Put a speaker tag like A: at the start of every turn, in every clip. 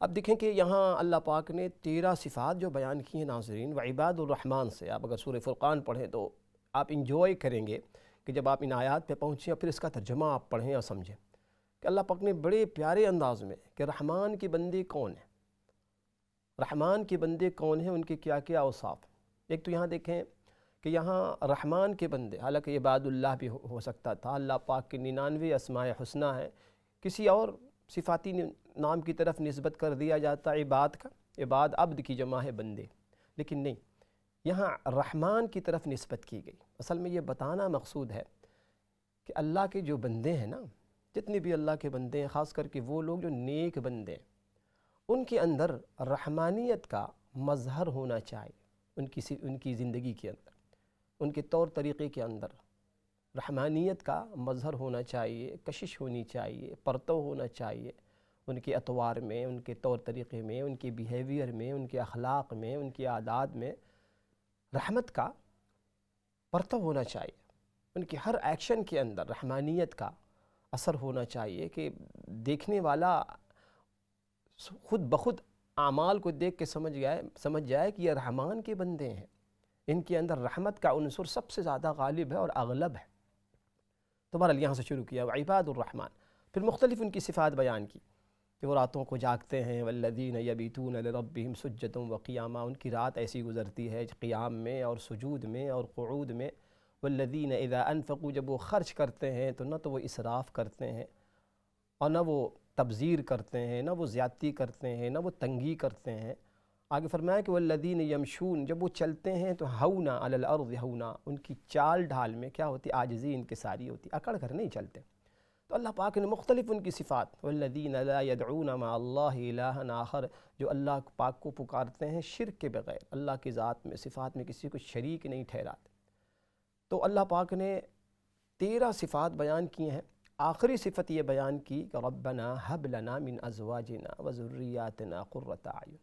A: اب دیکھیں کہ یہاں اللہ پاک نے 13 صفات جو بیان کی ہیں ناظرین، وعباد الرحمن سے آپ اگر سورہ فرقان پڑھیں تو آپ انجوائے کریں گے کہ جب آپ ان آیات پہ پہنچیں اور پھر اس کا ترجمہ آپ پڑھیں اور سمجھیں کہ اللہ پاک نے بڑے پیارے انداز میں کہ رحمان کے بندے کون ہیں، رحمان کے بندے کون ہیں، ان کے کیا کیا اوصاف۔ ایک تو یہاں دیکھیں کہ یہاں رحمان کے بندے، حالانکہ عباد اللہ بھی ہو سکتا تھا، اللہ پاک کے 99 اسماء حسنہ ہیں، کسی اور صفاتی نام کی طرف نسبت کر دیا جاتا عباد کا، عباد عبد کی جمع ہے بندے، لیکن نہیں، یہاں رحمان کی طرف نسبت کی گئی۔ اصل میں یہ بتانا مقصود ہے کہ اللہ کے جو بندے ہیں نا، جتنے بھی اللہ کے بندے ہیں، خاص کر کے وہ لوگ جو نیک بندے ہیں، ان کے اندر رحمانیت کا مظہر ہونا چاہیے، ان کی زندگی کے اندر، ان کے طور طریقے کے اندر رحمانیت کا مظہر ہونا چاہیے، کشش ہونی چاہیے، پرتو ہونا چاہیے، ان کے اطوار میں، ان کے طور طریقے میں، ان کے بیہیویئر میں، ان کے اخلاق میں، ان کے عادات میں رحمت کا پرتو ہونا چاہیے، ان کے ہر ایکشن کے اندر رحمانیت کا اثر ہونا چاہیے کہ دیکھنے والا خود بخود اعمال کو دیکھ کے سمجھ جائے کہ یہ رحمان کے بندے ہیں، ان کے اندر رحمت کا عنصر سب سے زیادہ غالب ہے اور اغلب ہے۔ تو بہرحال یہاں سے شروع کیا عباد الرحمن، پھر مختلف ان کی صفات بیان کی کہ وہ راتوں کو جاگتے ہیں، والذین یبیتون لربہم سجدا وقیاما، ان کی رات ایسی گزرتی ہے قیام میں اور سجود میں اور قعود میں، والذین اذا انفقوا، جب وہ خرچ کرتے ہیں تو نہ تو وہ اسراف کرتے ہیں اور نہ وہ تبذیر کرتے ہیں، نہ وہ زیادتی کرتے ہیں، نہ وہ تنگی کرتے ہیں۔ آگے فرمایا کہ والذین یمشون، جب وہ چلتے ہیں تو ہونا علی الارض ہونا، ان کی چال ڈھال میں کیا ہوتی، عاجزی انکساری ہوتی، اکڑ کر نہیں چلتے۔ تو اللہ پاک نے مختلف ان کی صفات، والذین لا یدعون مع اللہ الہا آخر، جو اللہ پاک کو پکارتے ہیں شرک کے بغیر، اللہ کی ذات میں صفات میں کسی کو شریک نہیں ٹھہراتے۔ تو اللہ پاک نے 13 صفات بیان کی ہیں، آخری صفت یہ بیان کی کہ ربنا ہب لنا من ازواجنا وذریاتنا قرۃ اعین،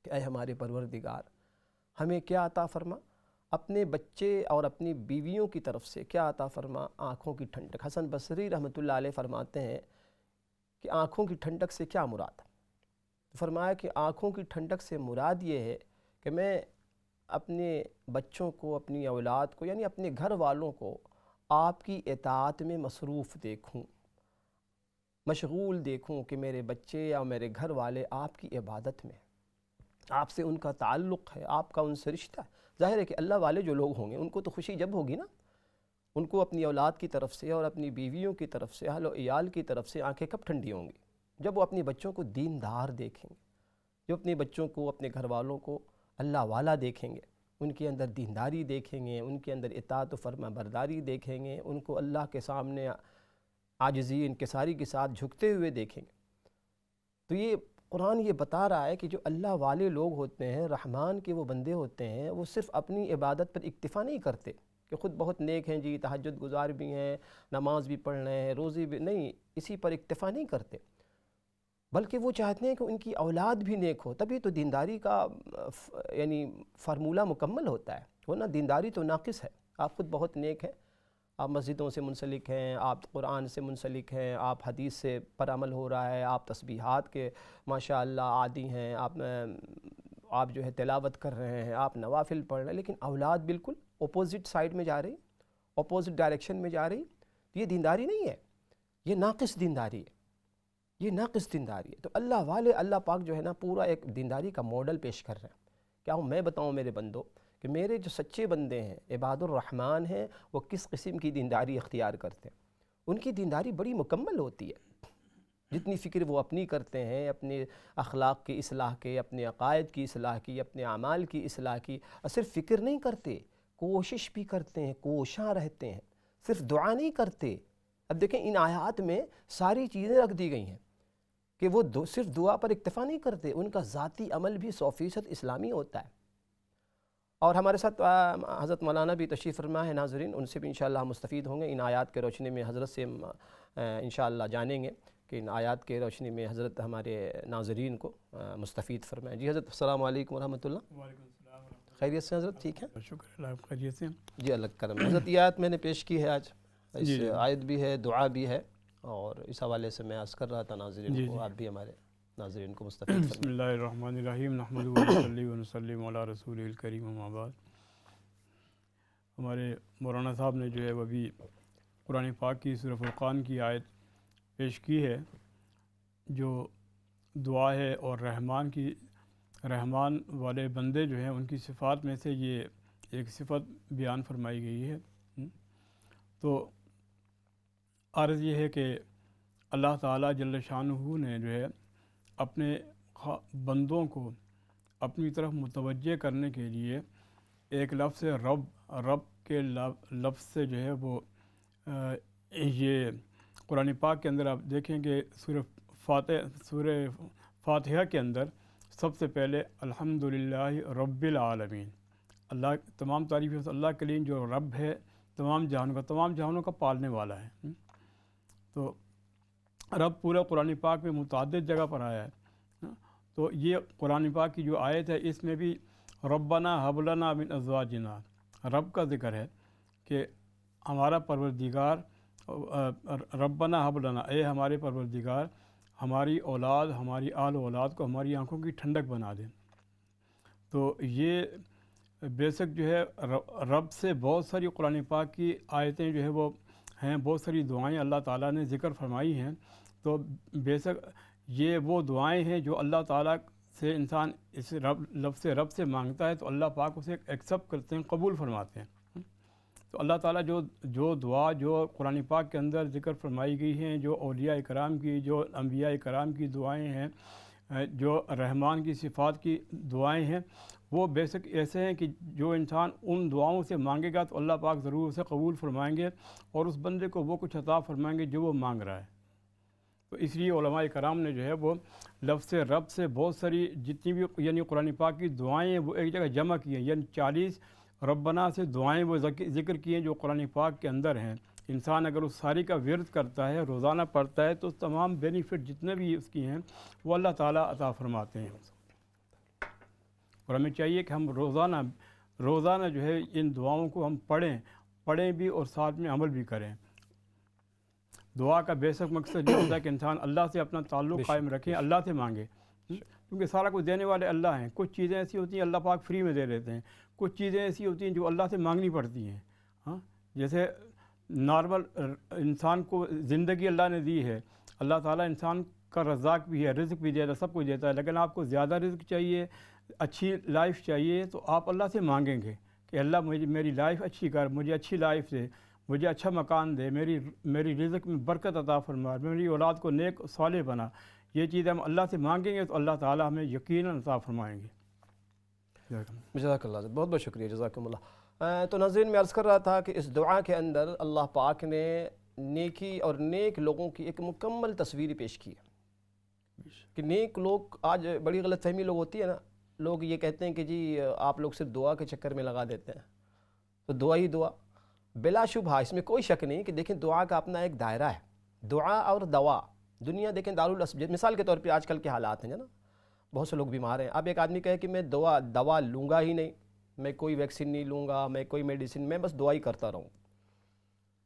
A: کہ اے ہمارے پروردگار ہمیں کیا عطا فرما، اپنے بچے اور اپنی بیویوں کی طرف سے کیا عطا فرما، آنکھوں کی ٹھنڈک۔ حسن بصری رحمۃ اللہ علیہ فرماتے ہیں کہ آنکھوں کی ٹھنڈک سے کیا مراد؟ فرمایا کہ آنکھوں کی ٹھنڈک سے مراد یہ ہے کہ میں اپنے بچوں کو، اپنی اولاد کو، یعنی اپنے گھر والوں کو آپ کی اطاعت میں مصروف دیکھوں، مشغول دیکھوں کہ میرے بچے یا میرے گھر والے آپ کی عبادت میں، آپ سے ان کا تعلق ہے، آپ کا ان سے رشتہ ہے۔ ظاہر ہے کہ اللہ والے جو لوگ ہوں گے ان کو تو خوشی جب ہوگی نا، ان کو اپنی اولاد کی طرف سے اور اپنی بیویوں کی طرف سے، اہل و عیال کی طرف سے آنکھیں کب ٹھنڈی ہوں گی؟ جب وہ اپنی بچوں کو دیندار دیکھیں گے، جو اپنے بچوں کو، اپنے گھر والوں کو اللہ والا دیکھیں گے، ان کے اندر دینداری دیکھیں گے، ان کے اندر اطاعت و فرما برداری دیکھیں گے، ان کو اللہ کے سامنے عاجزی انکساری کے ساتھ جھکتے ہوئے دیکھیں گے۔ تو یہ قرآن یہ بتا رہا ہے کہ جو اللہ والے لوگ ہوتے ہیں، رحمان کے وہ بندے ہوتے ہیں، وہ صرف اپنی عبادت پر اکتفا نہیں کرتے کہ خود بہت نیک ہیں جی، تہجد گزار بھی ہیں، نماز بھی پڑھ رہے ہیں، روزی بھی، نہیں، اسی پر اکتفا نہیں کرتے، بلکہ وہ چاہتے ہیں کہ ان کی اولاد بھی نیک ہو، تبھی تو دینداری کا یعنی فارمولہ مکمل ہوتا ہے، ورنہ دینداری تو ناقص ہے۔ آپ خود بہت نیک ہیں، آپ مسجدوں سے منسلک ہیں، آپ قرآن سے منسلک ہیں، آپ حدیث سے پر عمل ہو رہا ہے، آپ تسبیحات کے ماشاءاللہ عادی ہیں، آپ جو ہے تلاوت کر رہے ہیں، آپ نوافل پڑھ رہے ہیں، لیکن اولاد بالکل اپوزٹ سائڈ میں جا رہی، اپوزٹ ڈائریکشن میں جا رہی، تو یہ دینداری نہیں ہے، یہ ناقص دینداری ہے، یہ ناقص دینداری ہے۔ تو اللہ والے، اللہ پاک جو ہے نا پورا ایک دینداری کا ماڈل پیش کر رہے ہیں۔ کیا ہوں میں بتاؤں میرے بندوں کہ میرے جو سچے بندے ہیں، عباد الرحمن ہیں، وہ کس قسم کی دینداری اختیار کرتے ہیں؟ ان کی دینداری بڑی مکمل ہوتی ہے، جتنی فکر وہ اپنی کرتے ہیں، اپنے اخلاق کی اصلاح کے، اپنے عقائد کی اصلاح کی، اپنے اعمال کی اصلاح کی، اور صرف فکر نہیں کرتے، کوشش بھی کرتے ہیں، کوشاں رہتے ہیں، صرف دعا نہیں کرتے۔ اب دیکھیں ان آیات میں ساری چیزیں رکھ دی گئی ہیں کہ وہ صرف دعا پر اکتفا نہیں کرتے، ان کا ذاتی عمل بھی 100% اسلامی ہوتا ہے۔ اور ہمارے ساتھ حضرت مولانا بھی تشریف فرما ہے ناظرین، ان سے بھی انشاءاللہ ہم مستفید ہوں گے، ان آیات کے روشنی میں حضرت سے انشاءاللہ جانیں گے کہ ان آیات کے روشنی میں حضرت ہمارے ناظرین کو مستفید فرمائیں۔ جی حضرت السلام علیکم ورحمۃ اللہ۔
B: وعلیکم السلام ورحمۃ اللہ۔
A: خیریت سے حضرت؟ ٹھیک ہے،
B: شکر اللہ، آپ خیریت سے؟
A: جی اللہ کرم۔ حضرت یہ آیت میں نے پیش کی ہے آج، اس
B: جی
A: آیت بھی ہے، دعا بھی ہے، اور اس حوالے سے میں عرض کر رہا تھا ناظرین کو، آپ بھی ہمارے ناظرین کو مستفید فرمائیں۔
B: بسم اللہ الرحمن الرحیم نحمدہ و نصلی و نسلم علی رسول الکریم اما بعد۔ ہمارے مولانا صاحب نے جو ہے وہ بھی قرآن پاک کی سورہ فرقان کی آیت پیش کی ہے، جو دعا ہے، اور رحمان والے بندے جو ہیں ان کی صفات میں سے یہ ایک صفت بیان فرمائی گئی ہے۔ تو عرض یہ ہے کہ اللہ تعالیٰ جل شانہ نے جو ہے اپنے بندوں کو اپنی طرف متوجہ کرنے کے لیے ایک لفظ رب کے لفظ سے جو ہے وہ یہ قرآن پاک کے اندر آپ دیکھیں کہ سورہ فاتحہ کے اندر سب سے پہلے الحمدللہ رب العالمین، اللہ تمام تعریف اللہ کے لیے جو رب ہے تمام جہانوں کا پالنے والا ہے۔ تو رب پورا قرآن پاک میں متعدد جگہ پر آیا ہے۔ تو یہ قرآن پاک کی جو آیت ہے اس میں بھی ربنا ہب لنا من ازواجنا، رب کا ذکر ہے کہ ہمارا پروردگار، ربنا ہب لنا، اے ہمارے پروردگار ہماری اولاد، ہماری آل و اولاد کو ہماری آنکھوں کی ٹھنڈک بنا دیں۔ تو یہ بیسک جو ہے رب سے بہت ساری قرآن پاک کی آیتیں جو ہے وہ ہیں، بہت ساری دعائیں اللہ تعالیٰ نے ذکر فرمائی ہیں۔ تو بیسک یہ وہ دعائیں ہیں جو اللہ تعالیٰ سے انسان اس لفظ رب سے مانگتا ہے تو اللہ پاک اسے ایکسیپٹ کرتے ہیں، قبول فرماتے ہیں۔ تو اللہ تعالیٰ جو دعا جو قرآن پاک کے اندر ذکر فرمائی گئی ہیں، جو اولیاء کرام کی، جو انبیاء کرام کی دعائیں ہیں، جو رحمان کی صفات کی دعائیں ہیں، وہ بیسک ایسے ہیں کہ جو انسان ان دعاؤں سے مانگے گا تو اللہ پاک ضرور اسے قبول فرمائیں گے اور اس بندے کو وہ کچھ عطا فرمائیں گے جو وہ مانگ رہا ہے۔ تو اس لیے علماء کرام نے جو ہے وہ لفظ رب سے بہت ساری جتنی بھی یعنی قرآن پاک کی دعائیں ہیں وہ ایک جگہ جمع کی ہیں، یعنی 40 ربنا سے دعائیں وہ ذکر کی ہیں جو قرآن پاک کے اندر ہیں۔ انسان اگر اس ساری کا ورد کرتا ہے، روزانہ پڑھتا ہے، تو تمام بینیفٹ جتنے بھی اس کی ہیں وہ اللہ تعالیٰ عطا فرماتے ہیں۔ اور ہمیں چاہیے کہ ہم روزانہ جو ہے ان دعاؤں کو ہم پڑھیں بھی اور ساتھ میں عمل بھی کریں۔ دعا کا بیسک مقصد یہ ہوتا ہے کہ انسان اللہ سے اپنا تعلق قائم رکھے، اللہ سے مانگے، کیونکہ سارا کچھ دینے والے اللہ ہیں۔ کچھ چیزیں ایسی ہوتی ہیں اللہ پاک فری میں دے دیتے ہیں، کچھ چیزیں ایسی ہوتی ہیں جو اللہ سے مانگنی پڑتی ہیں۔ ہاں، جیسے نارمل انسان کو زندگی اللہ نے دی ہے، اللہ تعالیٰ انسان کا رزاق بھی ہے، رزق بھی دیتا ہے، سب کچھ دیتا ہے، لیکن آپ کو زیادہ رزق چاہیے، اچھی لائف چاہیے تو آپ اللہ سے مانگیں گے کہ اللہ میری لائف اچھی کر، مجھے اچھی لائف دے، مجھے اچھا مکان دے، میری رزق میں برکت عطا فرما، میری اولاد کو نیک صالح بنا۔ یہ چیزیں ہم اللہ سے مانگیں گے تو اللہ تعالیٰ ہمیں یقیناً عطا فرمائیں گے۔
A: جزاک اللہ، بہت بہت شکریہ، جزاکم اللہ۔ تو ناظرین میں عرض کر رہا تھا کہ اس دعا کے اندر اللہ پاک نے نیکی اور نیک لوگوں کی ایک مکمل تصویر پیش کی ہے کہ نیک لوگ، آج بڑی غلط فہمی لوگ ہوتی ہے نا، لوگ یہ کہتے ہیں کہ جی آپ لوگ صرف دعا کے چکر میں لگا دیتے ہیں، تو دعا ہی دعا۔ بلا شبہ اس میں کوئی شک نہیں کہ دیکھیں دعا کا اپنا ایک دائرہ ہے۔ دعا اور دوا، دنیا دیکھیں مثال کے طور پہ آج کل کے حالات ہیں نا، بہت سے لوگ بیمار ہیں۔ اب ایک آدمی کہے کہ میں دوا لوں گا ہی نہیں، میں کوئی ویکسین نہیں لوں گا، میں کوئی میڈیسن، میں بس دعا ہی کرتا رہوں،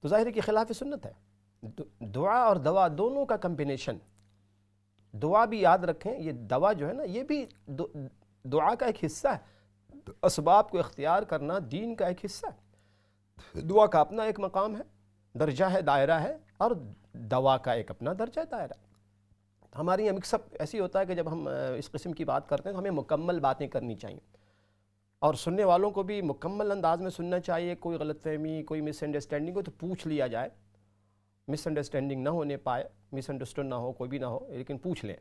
A: تو ظاہر ہے کہ خلاف سنت ہے۔ دعا اور دوا دونوں کا کمبینیشن، دعا بھی یاد رکھیں، یہ دوا جو ہے نا یہ بھی دعا کا ایک حصہ ہے، اسباب کو اختیار کرنا دین کا ایک حصہ ہے۔ دعا کا اپنا ایک مقام ہے، درجہ ہے، دائرہ ہے، اور دوا کا ایک اپنا درجہ دائرہ ہے۔ ہماری یہ مکس اپ ایسی ہوتا ہے کہ جب ہم اس قسم کی بات کرتے ہیں تو ہمیں مکمل باتیں کرنی چاہیے اور سننے والوں کو بھی مکمل انداز میں سننا چاہیے۔ کوئی غلط فہمی، کوئی مس انڈرسٹینڈنگ ہو تو پوچھ لیا جائے، مس انڈرسٹینڈنگ نہ ہونے پائے، مس انڈرسٹینڈ نہ ہو، کوئی بھی نہ ہو، لیکن پوچھ لیں۔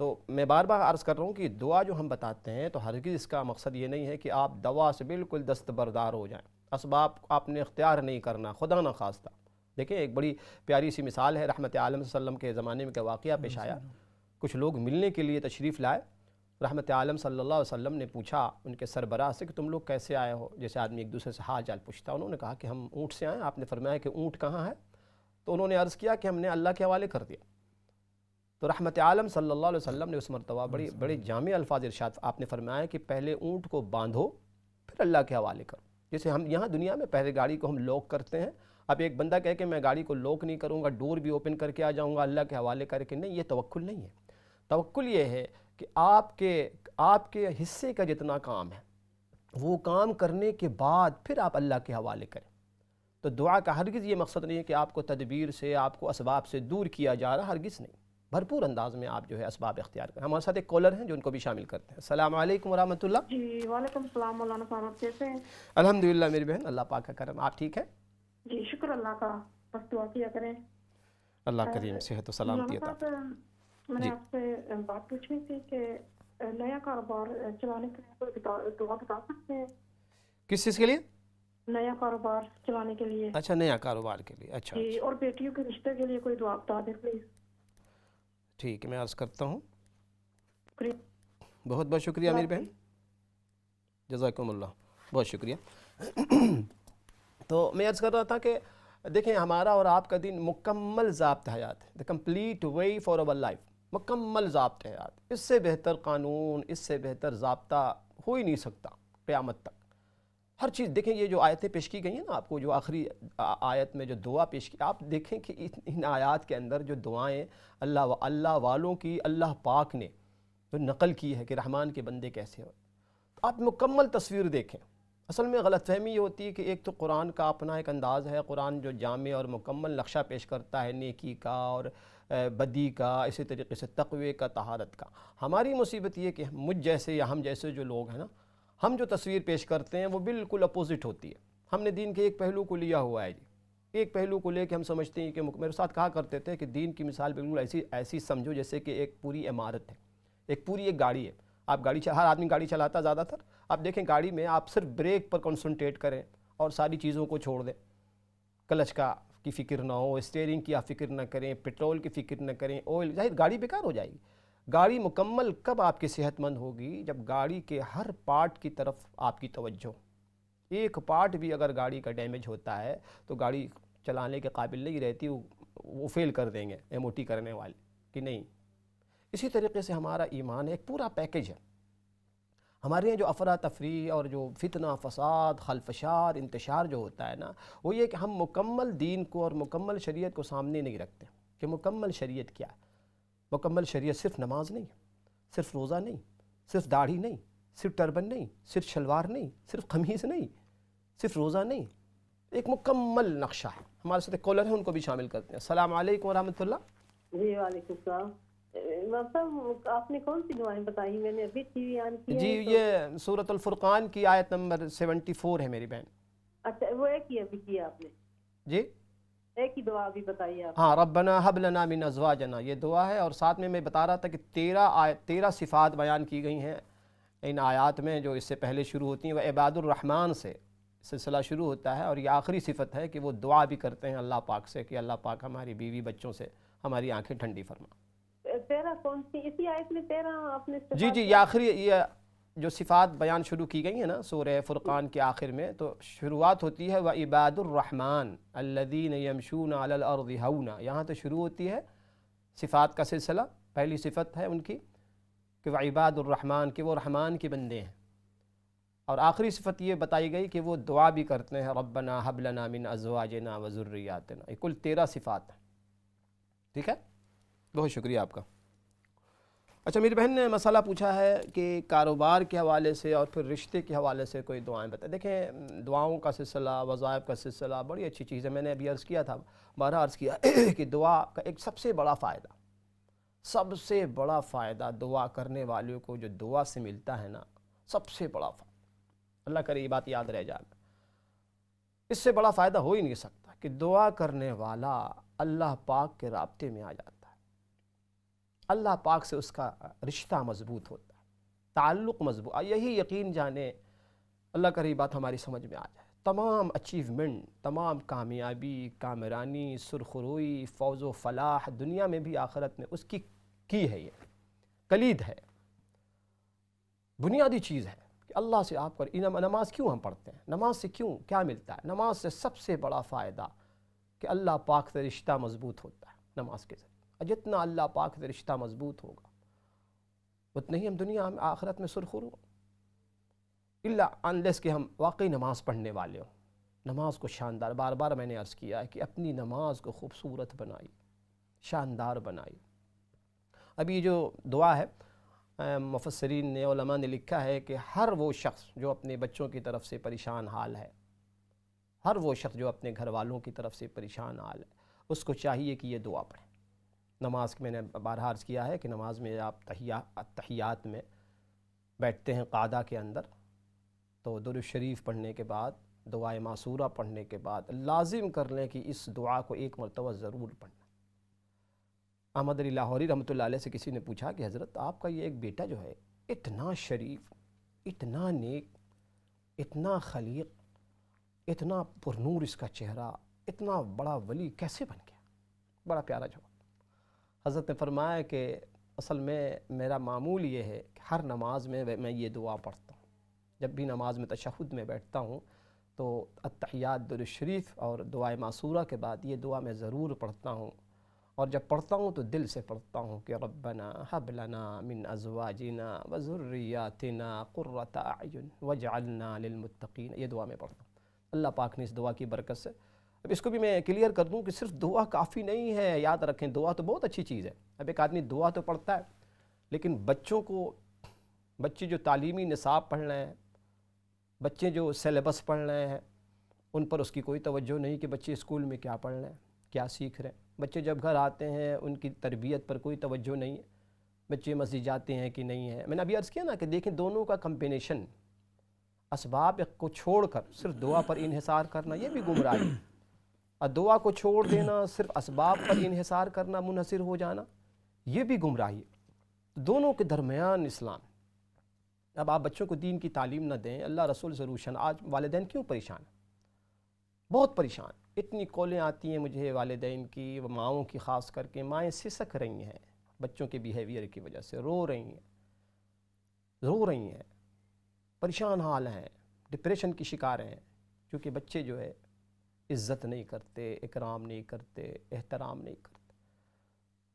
A: تو میں بار بار عرض کر رہا ہوں کہ دعا جو ہم بتاتے ہیں تو ہرگز اس کا مقصد یہ نہیں ہے کہ آپ دوا سے بالکل دستبردار ہو جائیں، اسباب آپ نے اختیار نہیں کرنا، خدا نہ خواستہ۔ دیکھیں ایک بڑی پیاری سی مثال ہے، رحمت عالم صلی اللہ علیہ وسلم کے زمانے میں کہ واقعہ پیش آیا، کچھ لوگ ملنے کے لیے تشریف لائے، رحمت عالم صلی اللہ علیہ وسلم نے پوچھا ان کے سربراہ سے کہ تم لوگ کیسے آئے ہو، جیسے آدمی ایک دوسرے سے حال چال پوچھتا۔ انہوں نے کہا کہ ہم اونٹ سے آئے۔ آپ نے فرمایا کہ اونٹ کہاں ہے؟ تو انہوں نے عرض کیا کہ ہم نے اللہ کے حوالے کر دیا۔ تو رحمت عالم صلی اللہ علیہ وسلم نے اس مرتبہ بڑے جامع الفاظ ارشاد، آپ نے فرمایا کہ پہلے اونٹ کو باندھو پھر اللہ کے حوالے کرو۔ جیسے ہم یہاں دنیا میں پہلے گاڑی کو ہم لوک کرتے ہیں، اب ایک بندہ کہے کہ میں گاڑی کو لوک نہیں کروں گا، ڈور بھی اوپن کر کے آ جاؤں گا اللہ کے حوالے کر کے، نہیں، یہ توکل نہیں ہے۔ توکل یہ ہے کہ آپ کے حصے کا جتنا کام ہے وہ کام کرنے کے بعد پھر آپ اللہ کے حوالے کریں. تو دعا کا ہرگز یہ مقصد نہیں ہے کہ آپ کو تدبیر سے، آپ کو اسباب سے دور کیا جا رہا، ہرگز نہیں. بھرپور انداز میں آپ جو ہے اسباب اختیار کریں. ہمارے ساتھ ایک کالر ہیں جو ان کو بھی شامل کرتے ہیں. السلام علیکم ورحمۃ اللہ.
C: جی وعلیکم السلام مولانا صاحب، کیسے ہیں؟
A: الحمدللہ میری بہن، اللہ پاک کا کرم. آپ ٹھیک ہیں؟
C: جی شکر اللہ کا، بس دعا کیا کریں.
A: اللہ کریم صحت و سلامتی عطا.
C: مولانا صاحب میں نے آپ سے بات پوچھنی تھی کہ نیا کاروبار چلانے کے لیے کوئی دعا بتا سکتے ہیں؟
A: کس چیز کے لیے؟
C: نیا کاروبار چلانے کے لیے.
A: اچھا، نیا کاروبار کے لیے. اچھا
C: جی، اور بیٹیوں کے رشتے کے لیے کوئی دعا بتا دیں پلیز.
A: ٹھیک ہے، میں عرض کرتا ہوں.
C: شکریہ.
A: بہت بہت شکریہ میری بہن، جزاکم اللہ، بہت شکریہ. تو میں عرض کر رہا تھا کہ دیکھیں ہمارا اور آپ کا دین مکمل ضابط حیات ہے. The complete way for over life, مکمل ضابط حیات. اس سے بہتر قانون، اس سے بہتر ضابطہ ہو ہی نہیں سکتا قیامت تک. ہر چیز دیکھیں، یہ جو آیتیں پیش کی گئی ہیں نا آپ کو، جو آخری آیت میں جو دعا پیش کی، آپ دیکھیں کہ ان آیات کے اندر جو دعائیں اللہ والوں کی اللہ پاک نے جو نقل کی ہے کہ رحمان کے بندے کیسے ہو، تو آپ مکمل تصویر دیکھیں. اصل میں غلط فہمی یہ ہوتی ہے کہ ایک تو قرآن کا اپنا ایک انداز ہے، قرآن جو جامع اور مکمل نقشہ پیش کرتا ہے نیکی کا اور بدی کا، اسی طریقے سے تقوی کا، طہارت کا. ہماری مصیبت یہ کہ مجھ جیسے یا ہم جیسے جو لوگ ہیں نا، ہم جو تصویر پیش کرتے ہیں وہ بالکل اپوزٹ ہوتی ہے. ہم نے دین کے ایک پہلو کو لیا ہوا ہے جی، ایک پہلو کو لے کے ہم سمجھتے ہیں کہ میرے ساتھ کہا کرتے تھے کہ دین کی مثال بالکل ایسی سمجھو جیسے کہ ایک پوری عمارت ہے، ایک پوری ایک گاڑی ہے. آپ ہر آدمی گاڑی چلاتا زیادہ تر. آپ دیکھیں گاڑی میں آپ صرف بریک پر کنسنٹریٹ کریں اور ساری چیزوں کو چھوڑ دیں. کلچ کی فکر نہ ہو، اسٹیئرنگ کی آپ فکر نہ کریں، پیٹرول کی فکر نہ کریں، آئل، ظاہر گاڑی بیکار ہو جائے گی. گاڑی مکمل کب آپ کی صحت مند ہوگی؟ جب گاڑی کے ہر پارٹ کی طرف آپ کی توجہ. ایک پارٹ بھی اگر گاڑی کا ڈیمیج ہوتا ہے تو گاڑی چلانے کے قابل نہیں رہتی، وہ فیل کر دیں گے ایم او ٹی کرنے والے کہ نہیں. اسی طریقے سے ہمارا ایمان ایک پورا پیکج ہے. ہمارے یہاں جو افراتفری اور جو فتنہ، فساد، خلفشار، انتشار جو ہوتا ہے نا، وہ یہ کہ ہم مکمل دین کو اور مکمل شریعت کو سامنے نہیں رکھتے کہ مکمل شریعت کیا ہے. مکمل شریعت صرف نماز نہیں، صرف روزہ نہیں، صرف داڑھی نہیں، صرف ٹربن نہیں، صرف شلوار نہیں، صرف قمیص نہیں، صرف روزہ نہیں، ایک مکمل نقشہ ہے. ہمارے ساتھ ایک کالر ہیں، ان کو بھی شامل کرتے ہیں. السلام علیکم ورحمۃ اللہ.
D: جی وعلیکم السلام. صاحب آپ نے کون سی دعائیں بتائی؟ میں نے ابھی ٹی وی آن کیا
A: جی
D: ہے.
A: یہ سورۃ الفرقان کی آیت نمبر 74 ہے میری بہن.
D: اچھا، وہ ایک ہی ابھی کیا آپ نے؟
A: جی
D: ایک ہی دعا ابھی بتائی آپ.
A: ہاں، ربنا حب لنا من ازواجنا، یہ دعا ہے. اور ساتھ میں بتا رہا تھا کہ 13 صفات بیان کی گئی ہیں ان آیات میں جو اس سے پہلے شروع ہوتی ہیں. وہ عباد الرحمن سے سلسلہ شروع ہوتا ہے اور یہ آخری صفت ہے کہ وہ دعا بھی کرتے ہیں اللہ پاک سے کہ اللہ پاک ہماری بیوی بچوں سے ہماری آنکھیں ٹھنڈی فرما.
D: 13 کون سی؟ اسی آیت میں 13 آپ نے
A: جی یہ آخری یہ جو صفات بیان شروع کی گئی ہیں نا سورہ فرقان کے آخر میں، تو شروعات ہوتی ہے وعباد الرحمن الذین یمشون علی الارض ہونا. یہاں تو شروع ہوتی ہے صفات کا سلسلہ. پہلی صفت ہے ان کی کہ وعباد الرحمن، کہ وہ رحمان کے بندے ہیں. اور آخری صفت یہ بتائی گئی کہ وہ دعا بھی کرتے ہیں ربنا حب لنا من ازواجنا وذریاتنا. یہ کل 13 صفات ہیں. ٹھیک ہے، بہت شکریہ آپ کا. اچھا، میری بہن نے مسئلہ پوچھا ہے کہ کاروبار کے حوالے سے اور پھر رشتے کے حوالے سے کوئی دعائیں بتائیں. دیکھیں دعاؤں کا سلسلہ، وظائف کا سلسلہ بڑی اچھی چیز ہے. میں نے ابھی عرض کیا تھا، بارہ عرض کیا کہ دعا کا ایک سب سے بڑا فائدہ دعا کرنے والوں کو جو دعا سے ملتا ہے نا، سب سے بڑا فائدہ، اللہ کرے یہ بات یاد رہ جائے گا، اس سے بڑا فائدہ ہو ہی نہیں سکتا کہ دعا کرنے والا اللہ پاک کے رابطے میں آ جاتا ہے. اللہ پاک سے اس کا رشتہ مضبوط ہوتا ہے، تعلق مضبوط. یہی یقین جانے، اللہ کرے یہ بات ہماری سمجھ میں آ جائے، تمام اچیومنٹ، تمام کامیابی، کامرانی، سرخروئی، فوز و فلاح دنیا میں بھی آخرت میں اس کی ہے. یہ کلید ہے، بنیادی چیز ہے کہ اللہ سے آپ نماز کیوں ہم پڑھتے ہیں؟ نماز سے کیا ملتا ہے؟ نماز سے سب سے بڑا فائدہ کہ اللہ پاک سے رشتہ مضبوط ہوتا ہے نماز کے ذریعے. جتنا اللہ پاک سے رشتہ مضبوط ہوگا اتنا ہی ہم دنیا میں آخرت میں سرخرو، الا انلیس کہ ہم واقعی نماز پڑھنے والے ہوں. نماز کو شاندار، بار بار میں نے عرض کیا ہے کہ اپنی نماز کو خوبصورت بنائیے، شاندار بنائیے. اب یہ جو دعا ہے مفسرین نے علماء نے لکھا ہے کہ ہر وہ شخص جو اپنے بچوں کی طرف سے پریشان حال ہے، ہر وہ شخص جو اپنے گھر والوں کی طرف سے پریشان حال ہے، اس کو چاہیے کہ یہ دعا پڑھیں۔ نماز میں نے بارہا عرض کیا ہے کہ نماز میں آپ تحیات میں بیٹھتے ہیں قعدہ کے اندر، تو درود شریف پڑھنے کے بعد، دعائے معصورہ پڑھنے کے بعد لازم کر لیں کہ اس دعا کو ایک مرتبہ ضرور پڑھنا۔ احمد علی لاہوری رحمۃ اللہ علیہ سے کسی نے پوچھا کہ حضرت آپ کا یہ ایک بیٹا جو ہے اتنا شریف، اتنا نیک، اتنا خلیق، اتنا پرنور اس کا چہرہ، اتنا بڑا ولی کیسے بن گیا؟ بڑا پیارا جواب۔ حضرت نے فرمایا کہ اصل میں میرا معمول یہ ہے کہ ہر نماز میں میں یہ دعا پڑھتا ہوں۔ جب بھی نماز میں تشہد میں بیٹھتا ہوں تو التحیات درود شریف اور دعائے معصورہ کے بعد یہ دعا میں ضرور پڑھتا ہوں، اور جب پڑھتا ہوں تو دل سے پڑھتا ہوں کہ ربنا ہب لنا من ازواجنا وذریاتنا قرۃ اعین واجعلنا للمتقین، یہ دعا میں پڑھتا ہوں۔ اللہ پاک نے اس دعا کی برکت سے، اب اس کو بھی میں کلیئر کر دوں کہ صرف دعا کافی نہیں ہے، یاد رکھیں دعا تو بہت اچھی چیز ہے۔ اب ایک آدمی دعا تو پڑھتا ہے لیکن بچے جو تعلیمی نصاب پڑھ رہے ہیں، بچے جو سیلیبس پڑھ رہے ہیں، ان پر اس کی کوئی توجہ نہیں کہ بچے اسکول میں کیا پڑھ رہے ہیں، کیا سیکھ رہے ہیں۔ بچے جب گھر آتے ہیں ان کی تربیت پر کوئی توجہ نہیں ہے، بچے مسجد جاتے ہیں کہ نہیں ہے۔ میں نے ابھی عرض کیا نا کہ دیکھیں دونوں کا کمبینیشن، اسباب کو چھوڑ کر صرف دعا پر انحصار کرنا یہ بھی گمراہی ہے، اور دعا کو چھوڑ دینا، صرف اسباب پر انحصار کرنا، منحصر ہو جانا، یہ بھی گمراہی ہے۔ دونوں کے درمیان اسلام۔ اب آپ بچوں کو دین کی تعلیم نہ دیں، اللہ رسول سے روشن۔ آج والدین کیوں پریشان ہیں؟ بہت پریشان۔ اتنی کالیں آتی ہیں مجھے والدین کی، ماؤں کی، خاص کر کے مائیں سسک رہی ہیں بچوں کے بیہیویئر کی وجہ سے، رو رہی ہیں، پریشان حال ہیں، ڈپریشن کی شکار ہیں، کیونکہ بچے جو ہے عزت نہیں کرتے، اکرام نہیں کرتے، احترام نہیں کرتے۔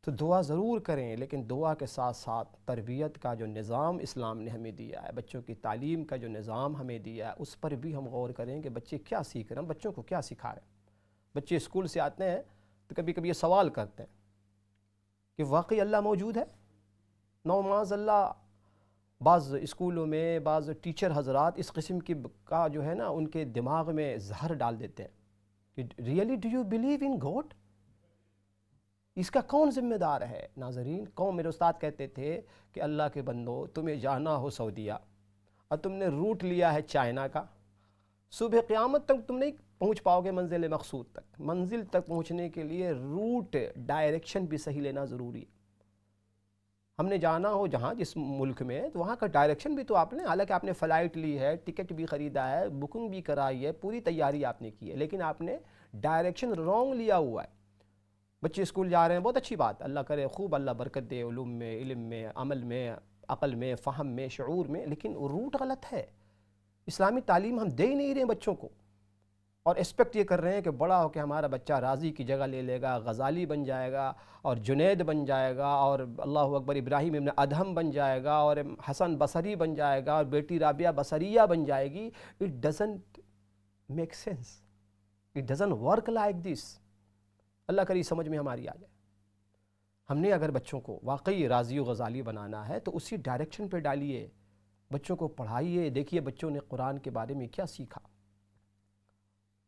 A: تو دعا ضرور کریں، لیکن دعا کے ساتھ ساتھ تربیت کا جو نظام اسلام نے ہمیں دیا ہے، بچوں کی تعلیم کا جو نظام ہمیں دیا ہے، اس پر بھی ہم غور کریں کہ بچے کیا سیکھ رہے ہیں، بچوں کو کیا سکھا رہے ہیں۔ بچے اسکول سے آتے ہیں تو کبھی کبھی یہ سوال کرتے ہیں کہ واقعی اللہ موجود ہے؟ نوماز اللہ، بعض اسکولوں میں بعض ٹیچر حضرات اس قسم کی کا جو ہے نا ان کے دماغ میں زہر ڈال دیتے ہیں کہ really do you believe in God? اس کا کون ذمہ دار ہے؟ ناظرین، میرے استاد کہتے تھے کہ اللہ کے بندو، تمہیں جانا ہو سعودیہ اور تم نے روٹ لیا ہے چائنا کا، صبح قیامت تک تم نہیں پہنچ پاؤ گے منزل مقصود تک۔ منزل تک پہنچنے کے لیے روٹ، ڈائریکشن بھی صحیح لینا ضروری ہے۔ ہم نے جانا ہو جہاں جس ملک میں، تو وہاں کا ڈائریکشن بھی تو آپ نے، حالانکہ آپ نے فلائٹ لی ہے، ٹکٹ بھی خریدا ہے، بکنگ بھی کرائی ہے، پوری تیاری آپ نے کی ہے، لیکن آپ نے ڈائریکشن رانگ لیا ہوا ہے۔ بچے اسکول جا رہے ہیں، بہت اچھی بات، اللہ کرے خوب اللہ برکت دے علوم میں، علم میں، عمل میں، عقل میں، فہم میں، شعور میں، لیکن روٹ غلط ہے۔ اسلامی تعلیم ہم دے ہی نہیں رہے ہیں بچوں کو، اور ایکسپیکٹ یہ کر رہے ہیں کہ بڑا ہو کے ہمارا بچہ رازی کی جگہ لے لے گا، غزالی بن جائے گا، اور جنید بن جائے گا، اور اللہ اکبر ابراہیم ابن ادہم بن جائے گا، اور حسن بصری بن جائے گا، اور بیٹی رابعہ بصریہ بن جائے گی۔ It doesn't make sense. It doesn't work like this. اللہ کری سمجھ میں ہماری آ جائے۔ ہم نے اگر بچوں کو واقعی راضی و غزالی بنانا ہے تو اسی ڈائریکشن پہ ڈالیے، بچوں کو پڑھائیے۔ دیکھیے بچوں نے قرآن کے بارے میں کیا سیکھا،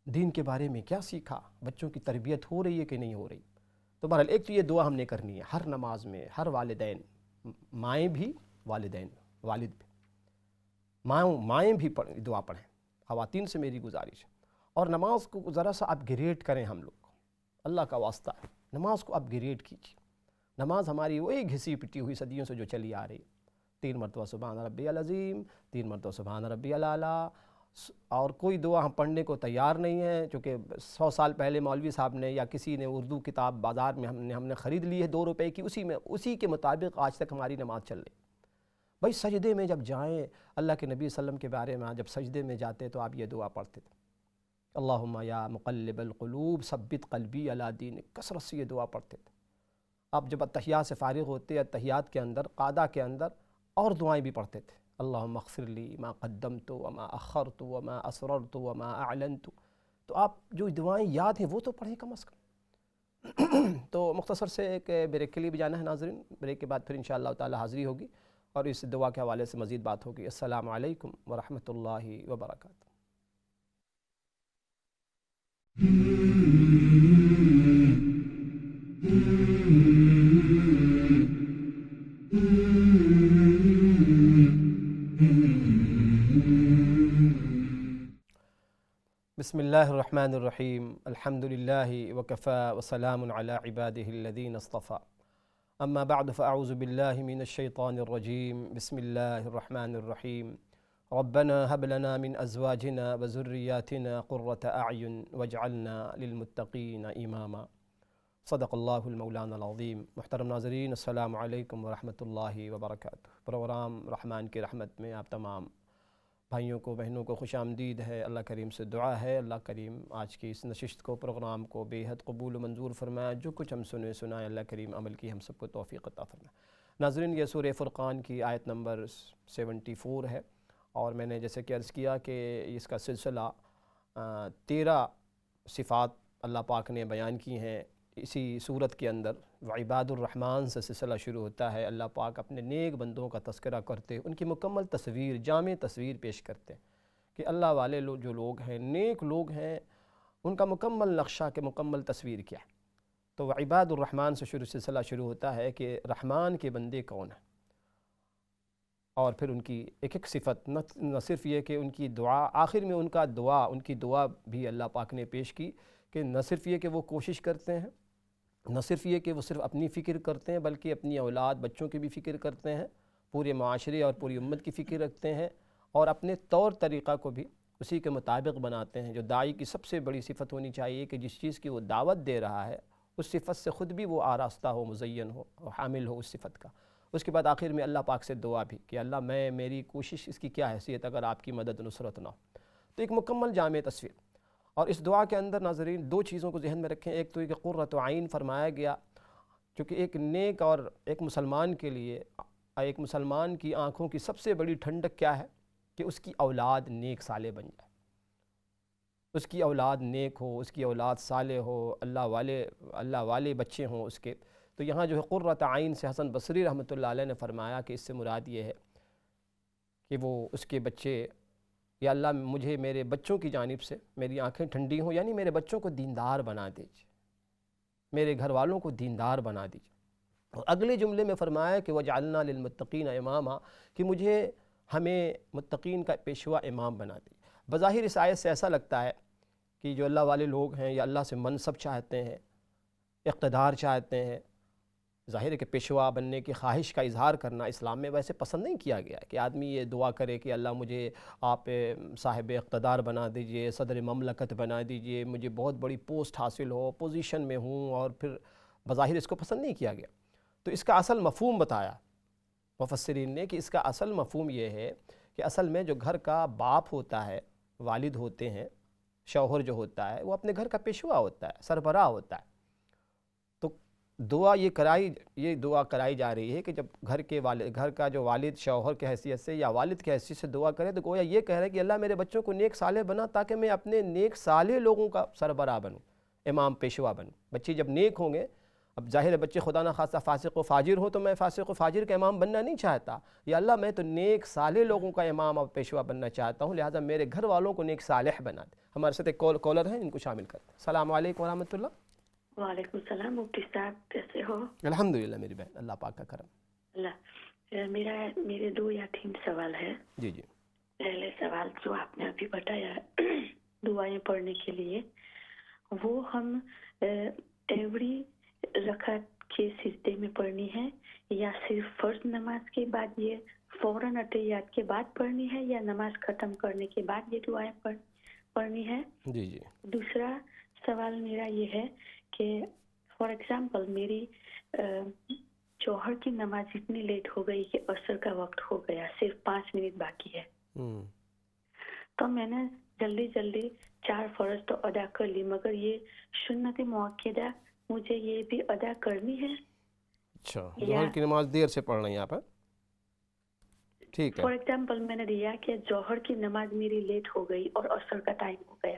A: دین کے بارے میں کیا سیکھا، بچوں کی تربیت ہو رہی ہے کہ نہیں ہو رہی۔ تو بہرحال ایک تو یہ دعا ہم نے کرنی ہے ہر نماز میں، ہر والدین، مائیں بھی، والدین، والد بھی، مائیں بھی دعا پڑھیں۔ خواتین سے میری گزارش ہے، اور نماز کو ذرا سا اپ گریڈ کریں ہم لوگ، اللہ کا واسطہ ہے، نماز کو اپ گریڈ کیجیے۔ نماز ہماری وہی گھسی پٹی ہوئی صدیوں سے جو چلی آ رہی، 3 مرتبہ سبحان ربی العظیم، 3 مرتبہ سبحان ربی الاعلیٰ، اور کوئی دعا ہم پڑھنے کو تیار نہیں ہیں، چونکہ 100 سال پہلے مولوی صاحب نے یا کسی نے اردو کتاب بازار میں ہم نے خرید لی ہے 2 روپے کی، اسی کے مطابق آج تک ہماری نماز چل رہی۔ بھائی سجدے میں جب جائیں، اللہ کے نبی صلی اللہ علیہ وسلم کے بارے میں جب سجدے میں جاتے تو آپ یہ دعا پڑھتے تھے، اللہم یا مقلب القلوب ثبت قلبی علی دینک، کثرت سے یہ دعا پڑھتے تھے۔ آپ جب اتحیات سے فارغ ہوتے، اتحیات کے اندر، قعدہ کے اندر اور دعائیں بھی پڑھتے تھے، اللہم اغفر لی ما قدمت وما اخرت وما اسررت وما اعلنت۔ تو آپ جو دعائیں یاد ہیں وہ تو پڑھیں کم از کم۔ تو مختصر سے ایک بریک کے لیے بھی جانا ہے ناظرین، بریک کے بعد پھر انشاءاللہ تعالی حاضری ہوگی اور اس دعا کے حوالے سے مزید بات ہوگی۔ السلام علیکم ورحمۃ اللہ وبرکاتہ۔ بسم اللہ الرحمن الرحیم، الحمد للہ وکفى وسلام علی عبادہ الذین اصطفى، اما بعد فاعوذ باللہ من الشیطان الرجیم، بسم اللہ الرحمن الرحیم، ربنا هب لنا من ازواجنا وذریاتنا قرۃ اعین واجعلنا للمتقین اماما۔ صدق اللہ المولانا العظیم۔ محترم ناظرین، السلام علیکم ورحمۃ اللہ وبرکاتہ۔ پروگرام رحمان کی رحمت میں آپ تمام بھائیوں کو بہنوں کو خوش آمدید ہے۔ اللہ کریم سے دعا ہے اللہ کریم آج کی اس نشست کو پروگرام کو بے حد قبول و منظور فرمائے۔ جو کچھ ہم سنائے اللہ کریم عمل کی ہم سب کو توفیق عطا فرمائے۔ ناظرین، یہ سورہ فرقان کی آیت نمبر 74 ہے اور میں نے جیسے کہ عرض کیا کہ اس کا سلسلہ 13 صفات اللہ پاک نے بیان کی ہیں اسی صورت کے اندر۔ وعباد الرحمن سے سلسلہ شروع ہوتا ہے۔ اللہ پاک اپنے نیک بندوں کا تذکرہ کرتے ان کی مکمل تصویر، جامع تصویر پیش کرتے ہیں کہ اللہ والے جو لوگ ہیں، نیک لوگ ہیں، ان کا مکمل نقشہ کہ مکمل تصویر کیا ہے۔ تو وعباد الرحمن سے سلسلہ شروع ہوتا ہے کہ رحمان کے بندے کون ہیں، اور پھر ان کی ایک ایک صفت، نہ صرف یہ کہ ان کی دعا، آخر میں ان کی دعا بھی اللہ پاک نے پیش کی کہ نہ صرف یہ کہ وہ کوشش کرتے ہیں، نہ صرف یہ کہ وہ صرف اپنی فکر کرتے ہیں، بلکہ اپنی اولاد بچوں کی بھی فکر کرتے ہیں، پورے معاشرے اور پوری امت کی فکر رکھتے ہیں، اور اپنے طور طریقہ کو بھی اسی کے مطابق بناتے ہیں۔ جو داعی کی سب سے بڑی صفت ہونی چاہیے کہ جس چیز کی وہ دعوت دے رہا ہے اس صفت سے خود بھی وہ آراستہ ہو، مزین ہو، حامل ہو اس صفت کا۔ اس کے بعد آخر میں اللہ پاک سے دعا بھی کہ اللہ میری کوشش اس کی کیا حیثیت اگر آپ کی مدد نصرت نہ ہو۔ تو ایک مکمل جامع تصویر، اور اس دعا کے اندر ناظرین 2 چیزوں کو ذہن میں رکھیں۔ ایک تو یہ کہ قرۃ عین فرمایا گیا، چونکہ ایک نیک اور ایک مسلمان کے لیے، ایک مسلمان کی آنکھوں کی سب سے بڑی ٹھنڈک کیا ہے کہ اس کی اولاد نیک صالح بن جائے، اس کی اولاد نیک ہو، اس کی اولاد صالح ہو، اللہ والے بچے ہوں اس کے۔ تو یہاں جو ہے قرۃ عین سے حسن بصری رحمۃ اللہ علیہ نے فرمایا کہ اس سے مراد یہ ہے کہ وہ اس کے بچے، یا اللہ مجھے میرے بچوں کی جانب سے میری آنکھیں ٹھنڈی ہوں، یعنی میرے بچوں کو دیندار بنا دیجیے، میرے گھر والوں کو دیندار بنا دیجیے۔ اور اگلے جملے میں فرمایا کہ وَجَعَلْنَا لِلْمُتَّقِينَ اماما، کہ ہمیں متقین کا پیشوا امام بنا دیجیے۔ بظاہر اس آیت سے ایسا لگتا ہے کہ جو اللہ والے لوگ ہیں یا اللہ سے منصب چاہتے ہیں، اقتدار چاہتے ہیں، ظاہر ہے کہ پیشوا بننے کی خواہش کا اظہار کرنا اسلام میں ویسے پسند نہیں کیا گیا ہے کہ آدمی یہ دعا کرے کہ اللہ مجھے آپ صاحب اقتدار بنا دیجئے، صدر مملکت بنا دیجئے، مجھے بہت بڑی پوسٹ حاصل ہو، پوزیشن میں ہوں، اور پھر بظاہر اس کو پسند نہیں کیا گیا۔ تو اس کا اصل مفہوم بتایا مفسرین نے کہ اس کا اصل مفہوم یہ ہے کہ اصل میں جو گھر کا باپ ہوتا ہے، والد ہوتے ہیں، شوہر جو ہوتا ہے وہ اپنے گھر کا پیشوا ہوتا ہے، سربراہ ہوتا ہے۔ تو یہ دعا کرائی جا رہی ہے کہ جب گھر کا جو والد شوہر کی حیثیت سے یا والد کی حیثیت سے دعا کرے تو گویا یہ کہہ رہا ہے کہ اللہ میرے بچوں کو نیک صالح بنا تاکہ میں اپنے نیک صالح لوگوں کا سربراہ بنوں، امام پیشوا بنوں۔ بچے جب نیک ہوں گے، اب ظاہر ہے بچے خدا نہ خواستہ فاسق و فاجر ہوں تو میں فاسق و فاجر کا امام بننا نہیں چاہتا، یا اللہ میں تو نیک صالح لوگوں کا امام اور پیشوا بننا چاہتا ہوں، لہٰذا میرے گھر والوں کو نیک صالح بنا دے۔ ہمارے ساتھ ایک کالر ہیں، ان کو شامل کرتے ہیں۔ السلام علیکم ورحمۃ اللہ۔
E: وعلیکم السلام، مفتی صاحب کیسے ہو؟
A: الحمدللہ میری بہن، اللہ پاک کا کرم۔
E: میرے 2 یا 3 سوال ہے۔
A: جی
E: پہلے سوال جو آپ نے ابھی بتایا دعائیں پڑھنے کے لیے، وہ ہم ایوری رکعت کے سجدے میں پڑھنی ہے یا صرف فرض نماز کے بعد یہ فوراً اتحیات کے بعد پڑھنی ہے، یا نماز ختم کرنے کے بعد یہ دعائیں پڑھنی ہے؟
A: جی
E: دوسرا سوال میرا یہ ہے کہ فار ایگزامپل میری جوہر کی نماز اتنی لیٹ ہو گئی کہ عصر کا وقت ہو گیا، صرف 5 منٹ باقی ہے، تو میں نے جلدی 4 فرض تو ادا کر لی، مگر یہ سنت مؤکدہ مجھے یہ بھی ادا کرنی ہے۔
A: اچھا، جوہر کی نماز دیر سے پڑھ رہی ہیں آپ؟ ٹھیک ہے،
E: فار ایگزامپل میں نے دیا کہ جوہر کی نماز میری لیٹ ہو گئی اور عصر کا ٹائم ہو گیا،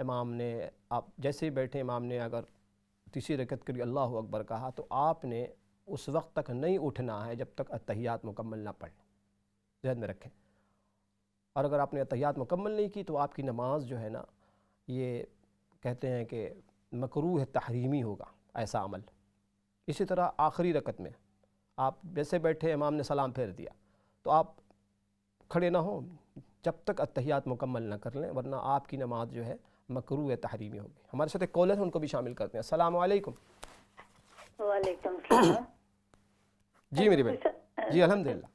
A: امام نے آپ جیسے ہی بیٹھے امام نے اگر تیسری رکعت کے لیے اللہ اکبر کہا تو آپ نے اس وقت تک نہیں اٹھنا ہے جب تک اتحیات مکمل نہ پڑھیں، ذہن میں رکھیں۔ اور اگر آپ نے اتحیات مکمل نہیں کی تو آپ کی نماز جو ہے نا یہ کہتے ہیں کہ مکروہ تحریمی ہوگا ایسا عمل۔ اسی طرح آخری رکعت میں آپ جیسے بیٹھے امام نے سلام پھیر دیا تو آپ کھڑے نہ ہوں جب تک اتحیات مکمل نہ کر لیں، ورنہ آپ کی نماز جو ہے مکروہ تحریمی ہوگی۔ ہمارے ساتھ ایک کالر ہے، ان کو بھی شامل کرتے ہیں۔ السلام علیکم۔
F: وعلیکم السلام۔
A: جی میری بہن، جی الحمدللہ۔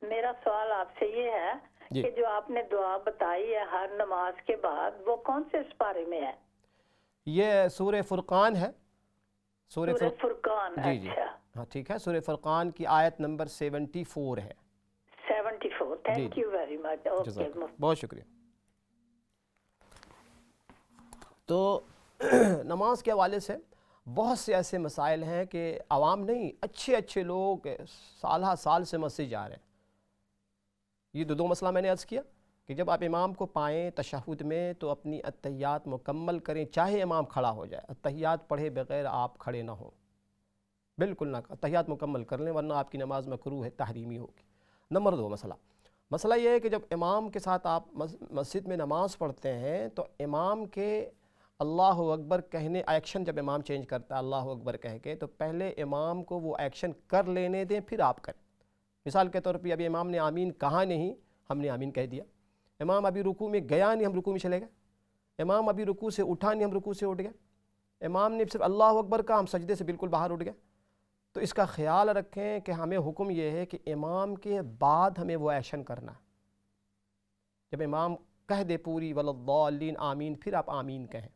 F: میرا سوال آپ سے یہ ہے
A: جی
F: کہ جو آپ نے دعا بتائی ہے ہر نماز کے بعد، وہ کون سے سپارے میں ہے؟
A: یہ سورہ فرقان ہے،
F: سورہ فرقان۔
A: جی جی
F: اچھا
A: ہاں ٹھیک ہے، سورہ فرقان کی آیت نمبر 74 ہے۔
F: 74۔ Thank you very much.
A: جزاک اللہ، بہت شکریہ۔ تو نماز کے حوالے سے بہت سے ایسے مسائل ہیں کہ عوام نہیں، اچھے اچھے لوگ سالہ سال سے مسجد جا رہے ہیں۔ یہ دو مسئلہ میں نے عرض کیا کہ جب آپ امام کو پائیں تشہد میں تو اپنی اتحیات مکمل کریں، چاہے امام کھڑا ہو جائے، اتحیات پڑھے بغیر آپ کھڑے نہ ہوں، بالکل نہ، اتحیات مکمل کر لیں ورنہ آپ کی نماز مکروہ تحریمی ہوگی۔ نمبر 2 مسئلہ یہ ہے کہ جب امام کے ساتھ آپ مسجد میں نماز پڑھتے ہیں تو امام کے اللہ اکبر کہنے ایکشن جب امام چینج کرتا ہے اللہ اکبر کہہ کے، تو پہلے امام کو وہ ایکشن کر لینے دیں پھر آپ کریں۔ مثال کے طور پہ ابھی امام نے آمین کہا نہیں، ہم نے آمین کہہ دیا۔ امام ابھی رکوع میں گیا نہیں، ہم رکوع میں چلے گئے۔ امام ابھی رکوع سے اٹھا نہیں، ہم رکوع سے اٹھ گئے۔ امام نے صرف اللہ اکبر کہا، ہم سجدے سے بالکل باہر اٹھ گئے۔ تو اس کا خیال رکھیں کہ ہمیں حکم یہ ہے کہ امام کے بعد ہمیں وہ ایکشن کرنا ہے۔ جب امام کہہ دے پوری ولضالین آمین، پھر آپ آمین کہیں۔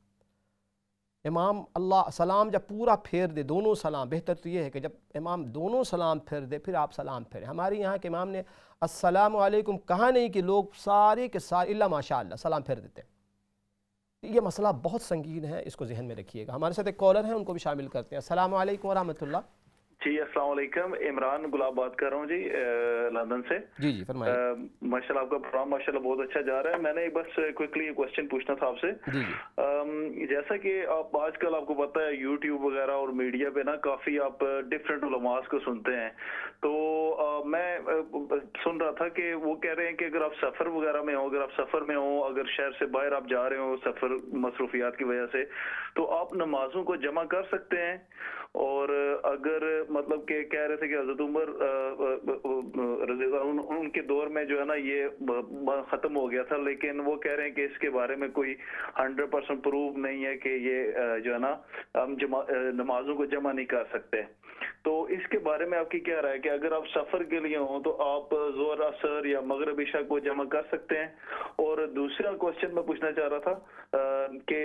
A: امام اللہ سلام جب پورا پھیر دے، دونوں سلام، بہتر تو یہ ہے کہ جب امام دونوں سلام پھیر دے پھر آپ سلام پھیریں۔ ہمارے یہاں کے امام نے السلام علیکم کہا نہیں کہ لوگ سارے کے سارے الا ماشاء اللہ سلام پھیر دیتے ہیں۔ یہ مسئلہ بہت سنگین ہے، اس کو ذہن میں رکھیے گا۔ ہمارے ساتھ ایک کالر ہیں، ان کو بھی شامل کرتے ہیں۔ السلام علیکم ورحمۃ اللہ۔
G: جی السلام علیکم، عمران گلاب بات کر رہا ہوں جی لندن سے۔
A: جی جی فرمائیے۔
G: ماشاء اللہ آپ کا پروگرام ماشاء اللہ بہت اچھا جا رہا ہے۔ میں نے بس کوئکلی کوشچن پوچھنا تھا آپ سے۔
A: جی جی
G: جیسا کہ آپ آج کل آپ کو پتہ ہے یوٹیوب وغیرہ اور میڈیا پہ نا کافی آپ ڈفرینٹ علماء کو سنتے ہیں، تو میں سن رہا تھا کہ وہ کہہ رہے ہیں کہ اگر آپ سفر وغیرہ میں ہوں، اگر آپ سفر میں ہوں، اگر شہر سے باہر آپ جا رہے ہوں سفر مصروفیات کی وجہ سے، تو آپ نمازوں کو جمع کر سکتے ہیں۔ اور اگر مطلب کہ کہہ رہے تھے کہ حضرت عمر رضی اللہ ان کے دور میں جو ہے نا یہ ختم ہو گیا تھا، لیکن وہ کہہ رہے ہیں کہ اس کے بارے میں کوئی 100% پروف نہیں ہے کہ یہ جو ہے نا ہم نمازوں کو جمع نہیں کر سکتے۔ تو اس کے بارے میں آپ کی کیا رائے ہے کہ اگر آپ سفر کے لیے ہوں تو آپ ظہر عصر یا مغرب عشاء کو جمع کر سکتے ہیں؟ اور دوسرا کوشچن میں پوچھنا چاہ رہا تھا کہ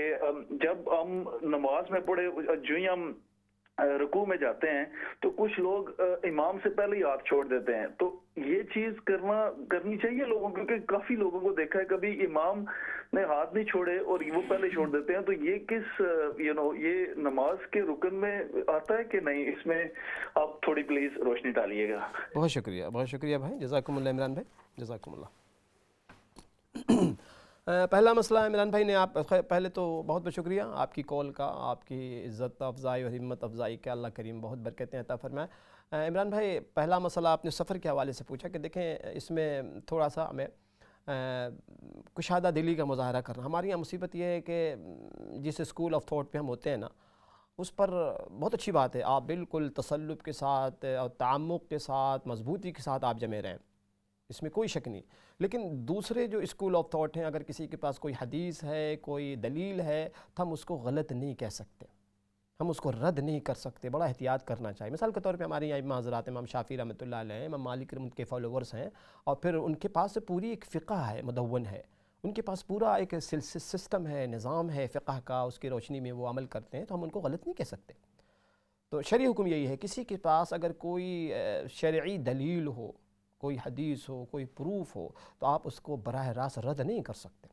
G: جب ہم نماز میں پڑھے جو ہی ہم رکوع میں جاتے ہیں تو کچھ لوگ امام سے پہلے ہی ہاتھ چھوڑ دیتے ہیں، تو یہ چیز کرنی چاہیے لوگوں کو؟ کیونکہ کافی لوگوں کو دیکھا ہے کبھی امام نے ہاتھ نہیں چھوڑے اور وہ پہلے چھوڑ دیتے ہیں، تو یہ کس یہ نماز کے رکن میں آتا ہے کہ نہیں؟ اس میں آپ تھوڑی پلیز روشنی ڈالیے گا۔
A: بہت شکریہ، بہت شکریہ بھائی، جزاکم اللہ عمران بھائی، جزاکم اللہ۔ پہلا مسئلہ عمران بھائی نے آپ پہلے تو بہت بہت شکریہ آپ کی کال کا، آپ کی عزت افزائی اور ہمت افزائی کے اللہ کریم بہت برکتیں عطا فرمائے۔ عمران بھائی پہلا مسئلہ آپ نے سفر کے حوالے سے پوچھا کہ دیکھیں اس میں تھوڑا سا ہمیں کشادہ دلی کا مظاہرہ کرنا۔ ہمارے یہاں مصیبت یہ ہے کہ جس اسکول آف تھاٹ پہ ہم ہوتے ہیں نا، اس پر بہت اچھی بات ہے، آپ بالکل تسلط کے ساتھ اور تعمق کے ساتھ مضبوطی کے ساتھ آپ جمے رہیں، اس میں کوئی شک نہیں۔ لیکن دوسرے جو اسکول آف تھاٹ ہیں، اگر کسی کے پاس کوئی حدیث ہے، کوئی دلیل ہے، تو ہم اس کو غلط نہیں کہہ سکتے، ہم اس کو رد نہیں کر سکتے، بڑا احتیاط کرنا چاہیے۔ مثال کے طور پہ ہمارے یہاں امام حضرات امام شافعی رحمۃ اللہ علیہ، امام مالک ان کے فالوورز ہیں، اور پھر ان کے پاس پوری ایک فقہ ہے، مدون ہے، ان کے پاس پورا ایک سسٹم ہے، نظام ہے فقہ کا، اس کی روشنی میں وہ عمل کرتے ہیں، تو ہم ان کو غلط نہیں کہہ سکتے۔ تو شرعی حکم یہی ہے، کسی کے پاس اگر کوئی شرعی دلیل ہو، کوئی حدیث ہو، کوئی پروف ہو، تو آپ اس کو براہ راست رد نہیں کر سکتے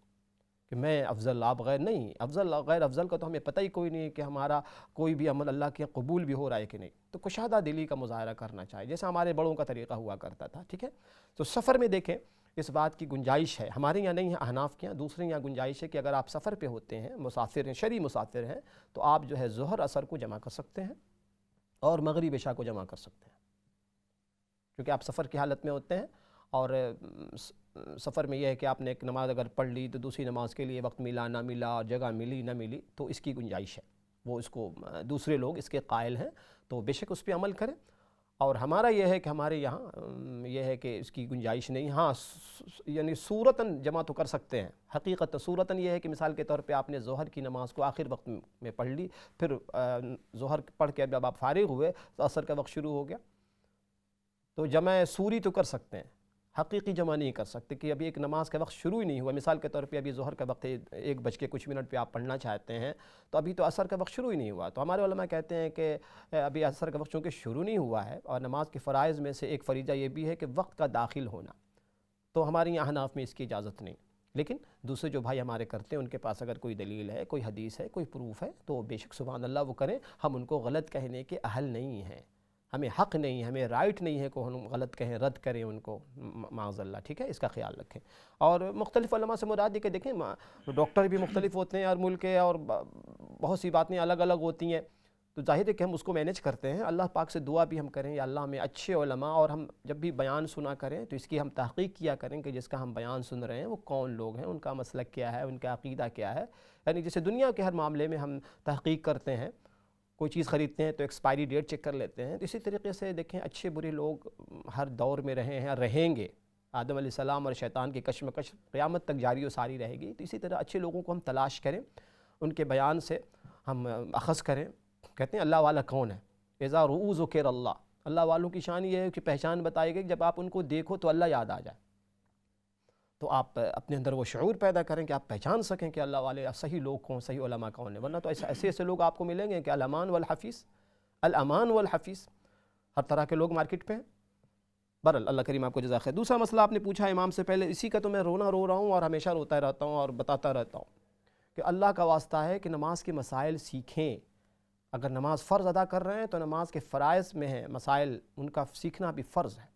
A: کہ میں افضل آپ غیر نہیں، افضل غیر افضل کا تو ہمیں پتہ ہی کوئی نہیں کہ ہمارا کوئی بھی عمل اللہ کے قبول بھی ہو رہا ہے کہ نہیں۔ تو کشادہ دلی کا مظاہرہ کرنا چاہیے، جیسا ہمارے بڑوں کا طریقہ ہوا کرتا تھا، ٹھیک ہے۔ تو سفر میں دیکھیں اس بات کی گنجائش ہے، ہمارے یہاں نہیں ہے، احناف کے یہاں، دوسرے یہاں گنجائش ہے کہ اگر آپ سفر پہ ہوتے ہیں، مسافر ہیں، شرعی مسافر ہیں، تو آپ جو ہے ظہر عصر کو جمع کر سکتے ہیں اور مغرب عشاء کو جمع کر سکتے ہیں، کیونکہ آپ سفر کی حالت میں ہوتے ہیں، اور سفر میں یہ ہے کہ آپ نے ایک نماز اگر پڑھ لی تو دوسری نماز کے لیے وقت ملا نہ ملا اور جگہ ملی نہ ملی، تو اس کی گنجائش ہے، وہ اس کو دوسرے لوگ اس کے قائل ہیں، تو بے شک اس پہ عمل کریں۔ اور ہمارا یہ ہے کہ ہمارے یہاں یہ ہے کہ اس کی گنجائش نہیں، ہاں یعنی صورتاً جمع تو کر سکتے ہیں، حقیقت صورتاً یہ ہے کہ مثال کے طور پہ آپ نے ظہر کی نماز کو آخر وقت میں پڑھ لی، پھر ظہر پڑھ کے جب آپ فارغ ہوئے تو عصر کا وقت شروع ہو گیا، تو جمع سوری تو کر سکتے ہیں، حقیقی جمع نہیں کر سکتے کہ ابھی ایک نماز کا وقت شروع ہی نہیں ہوا، مثال کے طور پہ ابھی ظہر کا وقت 1:00 پہ آپ پڑھنا چاہتے ہیں، تو ابھی تو عصر کا وقت شروع ہی نہیں ہوا، تو ہمارے علماء کہتے ہیں کہ ابھی عصر کا وقت چونکہ شروع نہیں ہوا ہے، اور نماز کے فرائض میں سے ایک فریضہ یہ بھی ہے کہ وقت کا داخل ہونا، تو ہمارے یہاں احناف میں اس کی اجازت نہیں، لیکن دوسرے جو بھائی ہمارے کرتے ہیں ان کے پاس اگر کوئی دلیل ہے، کوئی حدیث ہے، کوئی پروف ہے، تو بے شک سبحان اللہ وہ کریں، ہم ان کو غلط کہنے کے اہل نہیں ہیں، ہمیں حق نہیں، ہمیں رائٹ نہیں ہے کہ ہم غلط کہیں، رد کریں ان کو، معاذ اللہ، ٹھیک ہے، اس کا خیال رکھیں۔ اور مختلف علماء سے مراد ہے کہ دیکھیں ڈاکٹر بھی مختلف ہوتے ہیں اور ملک کے، اور بہت سی باتیں الگ الگ ہوتی ہیں، تو ظاہر ہے کہ ہم اس کو مینیج کرتے ہیں، اللہ پاک سے دعا بھی ہم کریں یا اللہ ہمیں اچھے علماء، اور ہم جب بھی بیان سنا کریں تو اس کی ہم تحقیق کیا کریں کہ جس کا ہم بیان سن رہے ہیں وہ کون لوگ ہیں، ان کا مسلک کیا ہے، ان کا عقیدہ کیا ہے، یعنی جیسے دنیا کے ہر معاملے میں ہم تحقیق کرتے ہیں، کوئی چیز خریدتے ہیں تو ایکسپائری ڈیٹ چیک کر لیتے ہیں، تو اسی طریقے سے دیکھیں اچھے برے لوگ ہر دور میں رہے ہیں، رہیں گے، آدم علیہ السلام اور شیطان کی کشمکش قیامت تک جاری و ساری رہے گی، تو اسی طرح اچھے لوگوں کو ہم تلاش کریں، ان کے بیان سے ہم اخذ کریں۔ کہتے ہیں اللہ والا کون ہے، اذا رؤوا ذکر اللہ، اللہ والوں کی شان یہ ہے کہ پہچان بتائی گئی، جب آپ ان کو دیکھو تو اللہ یاد آ جائے، تو آپ اپنے اندر وہ شعور پیدا کریں کہ آپ پہچان سکیں کہ اللہ والے صحیح لوگ کون، صحیح علماء کون ہیں، ورنہ تو ایسے لوگ آپ کو ملیں گے کہ الامان والحفیظ، الامان والحفیظ، ہر طرح کے لوگ مارکیٹ پہ ہیں۔ بہرحال اللہ کریم آپ کو جزا خیر۔ دوسرا مسئلہ آپ نے پوچھا امام سے پہلے، اسی کا تو میں رو رہا ہوں اور ہمیشہ روتا رہتا ہوں اور بتاتا رہتا ہوں کہ اللہ کا واسطہ ہے کہ نماز کے مسائل سیکھیں، اگر نماز فرض ادا کر رہے ہیں تو نماز کے فرائض میں ہیں مسائل، ان کا سیکھنا بھی فرض ہے۔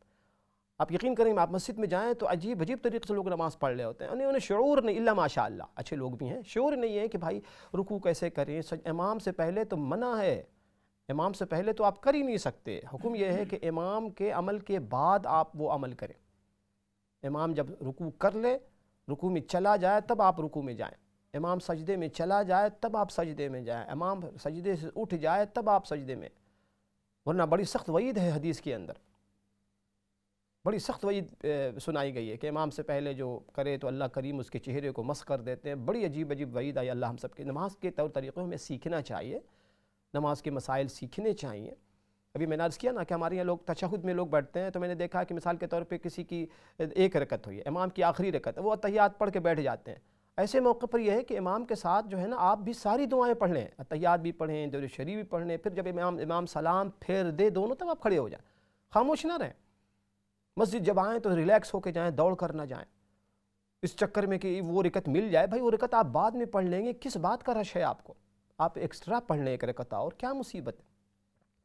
A: آپ یقین کریں آپ مسجد میں جائیں تو عجیب طریقے سے لوگ نماز پڑھ رہے ہوتے ہیں، انہیں شعور نہیں، الا ماشاء اللہ اچھے لوگ بھی ہیں، شعور نہیں ہے کہ بھائی رکوع کیسے کریں، امام سے پہلے تو منع ہے، امام سے پہلے تو آپ کر ہی نہیں سکتے، حکم یہ ہے کہ امام کے عمل کے بعد آپ وہ عمل کریں، امام جب رکوع کر لے، رکوع میں چلا جائے تب آپ رکوع میں جائیں، امام سجدے میں چلا جائے تب آپ سجدے میں جائیں، امام سجدے سے اٹھ جائے تب آپ سجدے میں، ورنہ بڑی سخت وعید ہے حدیث کے اندر، بڑی سخت وعید سنائی گئی ہے کہ امام سے پہلے جو کرے تو اللہ کریم اس کے چہرے کو مسخ کر دیتے ہیں، بڑی عجیب وعید آئی، اللہ ہم سب کے نماز کے طور طریقوں میں سیکھنا چاہیے، نماز کے مسائل سیکھنے چاہیے۔ ابھی میں نے عرض کیا نا کہ ہمارے یہاں لوگ تشہد میں لوگ بیٹھتے ہیں، تو میں نے دیکھا کہ مثال کے طور پہ کسی کی ایک رکعت ہوئی ہے، امام کی آخری رکعت ہے، وہ اتحیات پڑھ کے بیٹھ جاتے ہیں، ایسے موقع پر یہ ہے کہ امام کے ساتھ جو ہے نا آپ بھی ساری دعائیں پڑھ لیں، اتحیات بھی پڑھیں، درود شریف بھی پڑھ لیں، پھر جب امام سلام پھیر دے دونوں تب آپ کھڑے ہو جائیں، خاموش نہ رہیں، مسجد جب آئیں تو ریلیکس ہو کے جائیں، دوڑ کر نہ جائیں، اس چکر میں کہ وہ رکعت مل جائے، بھائی وہ رکعت آپ بعد میں پڑھ لیں گے، کس بات کا رش ہے آپ کو، آپ ایکسٹرا پڑھ لیں ایک رکعت اور کیا مصیبت ہے۔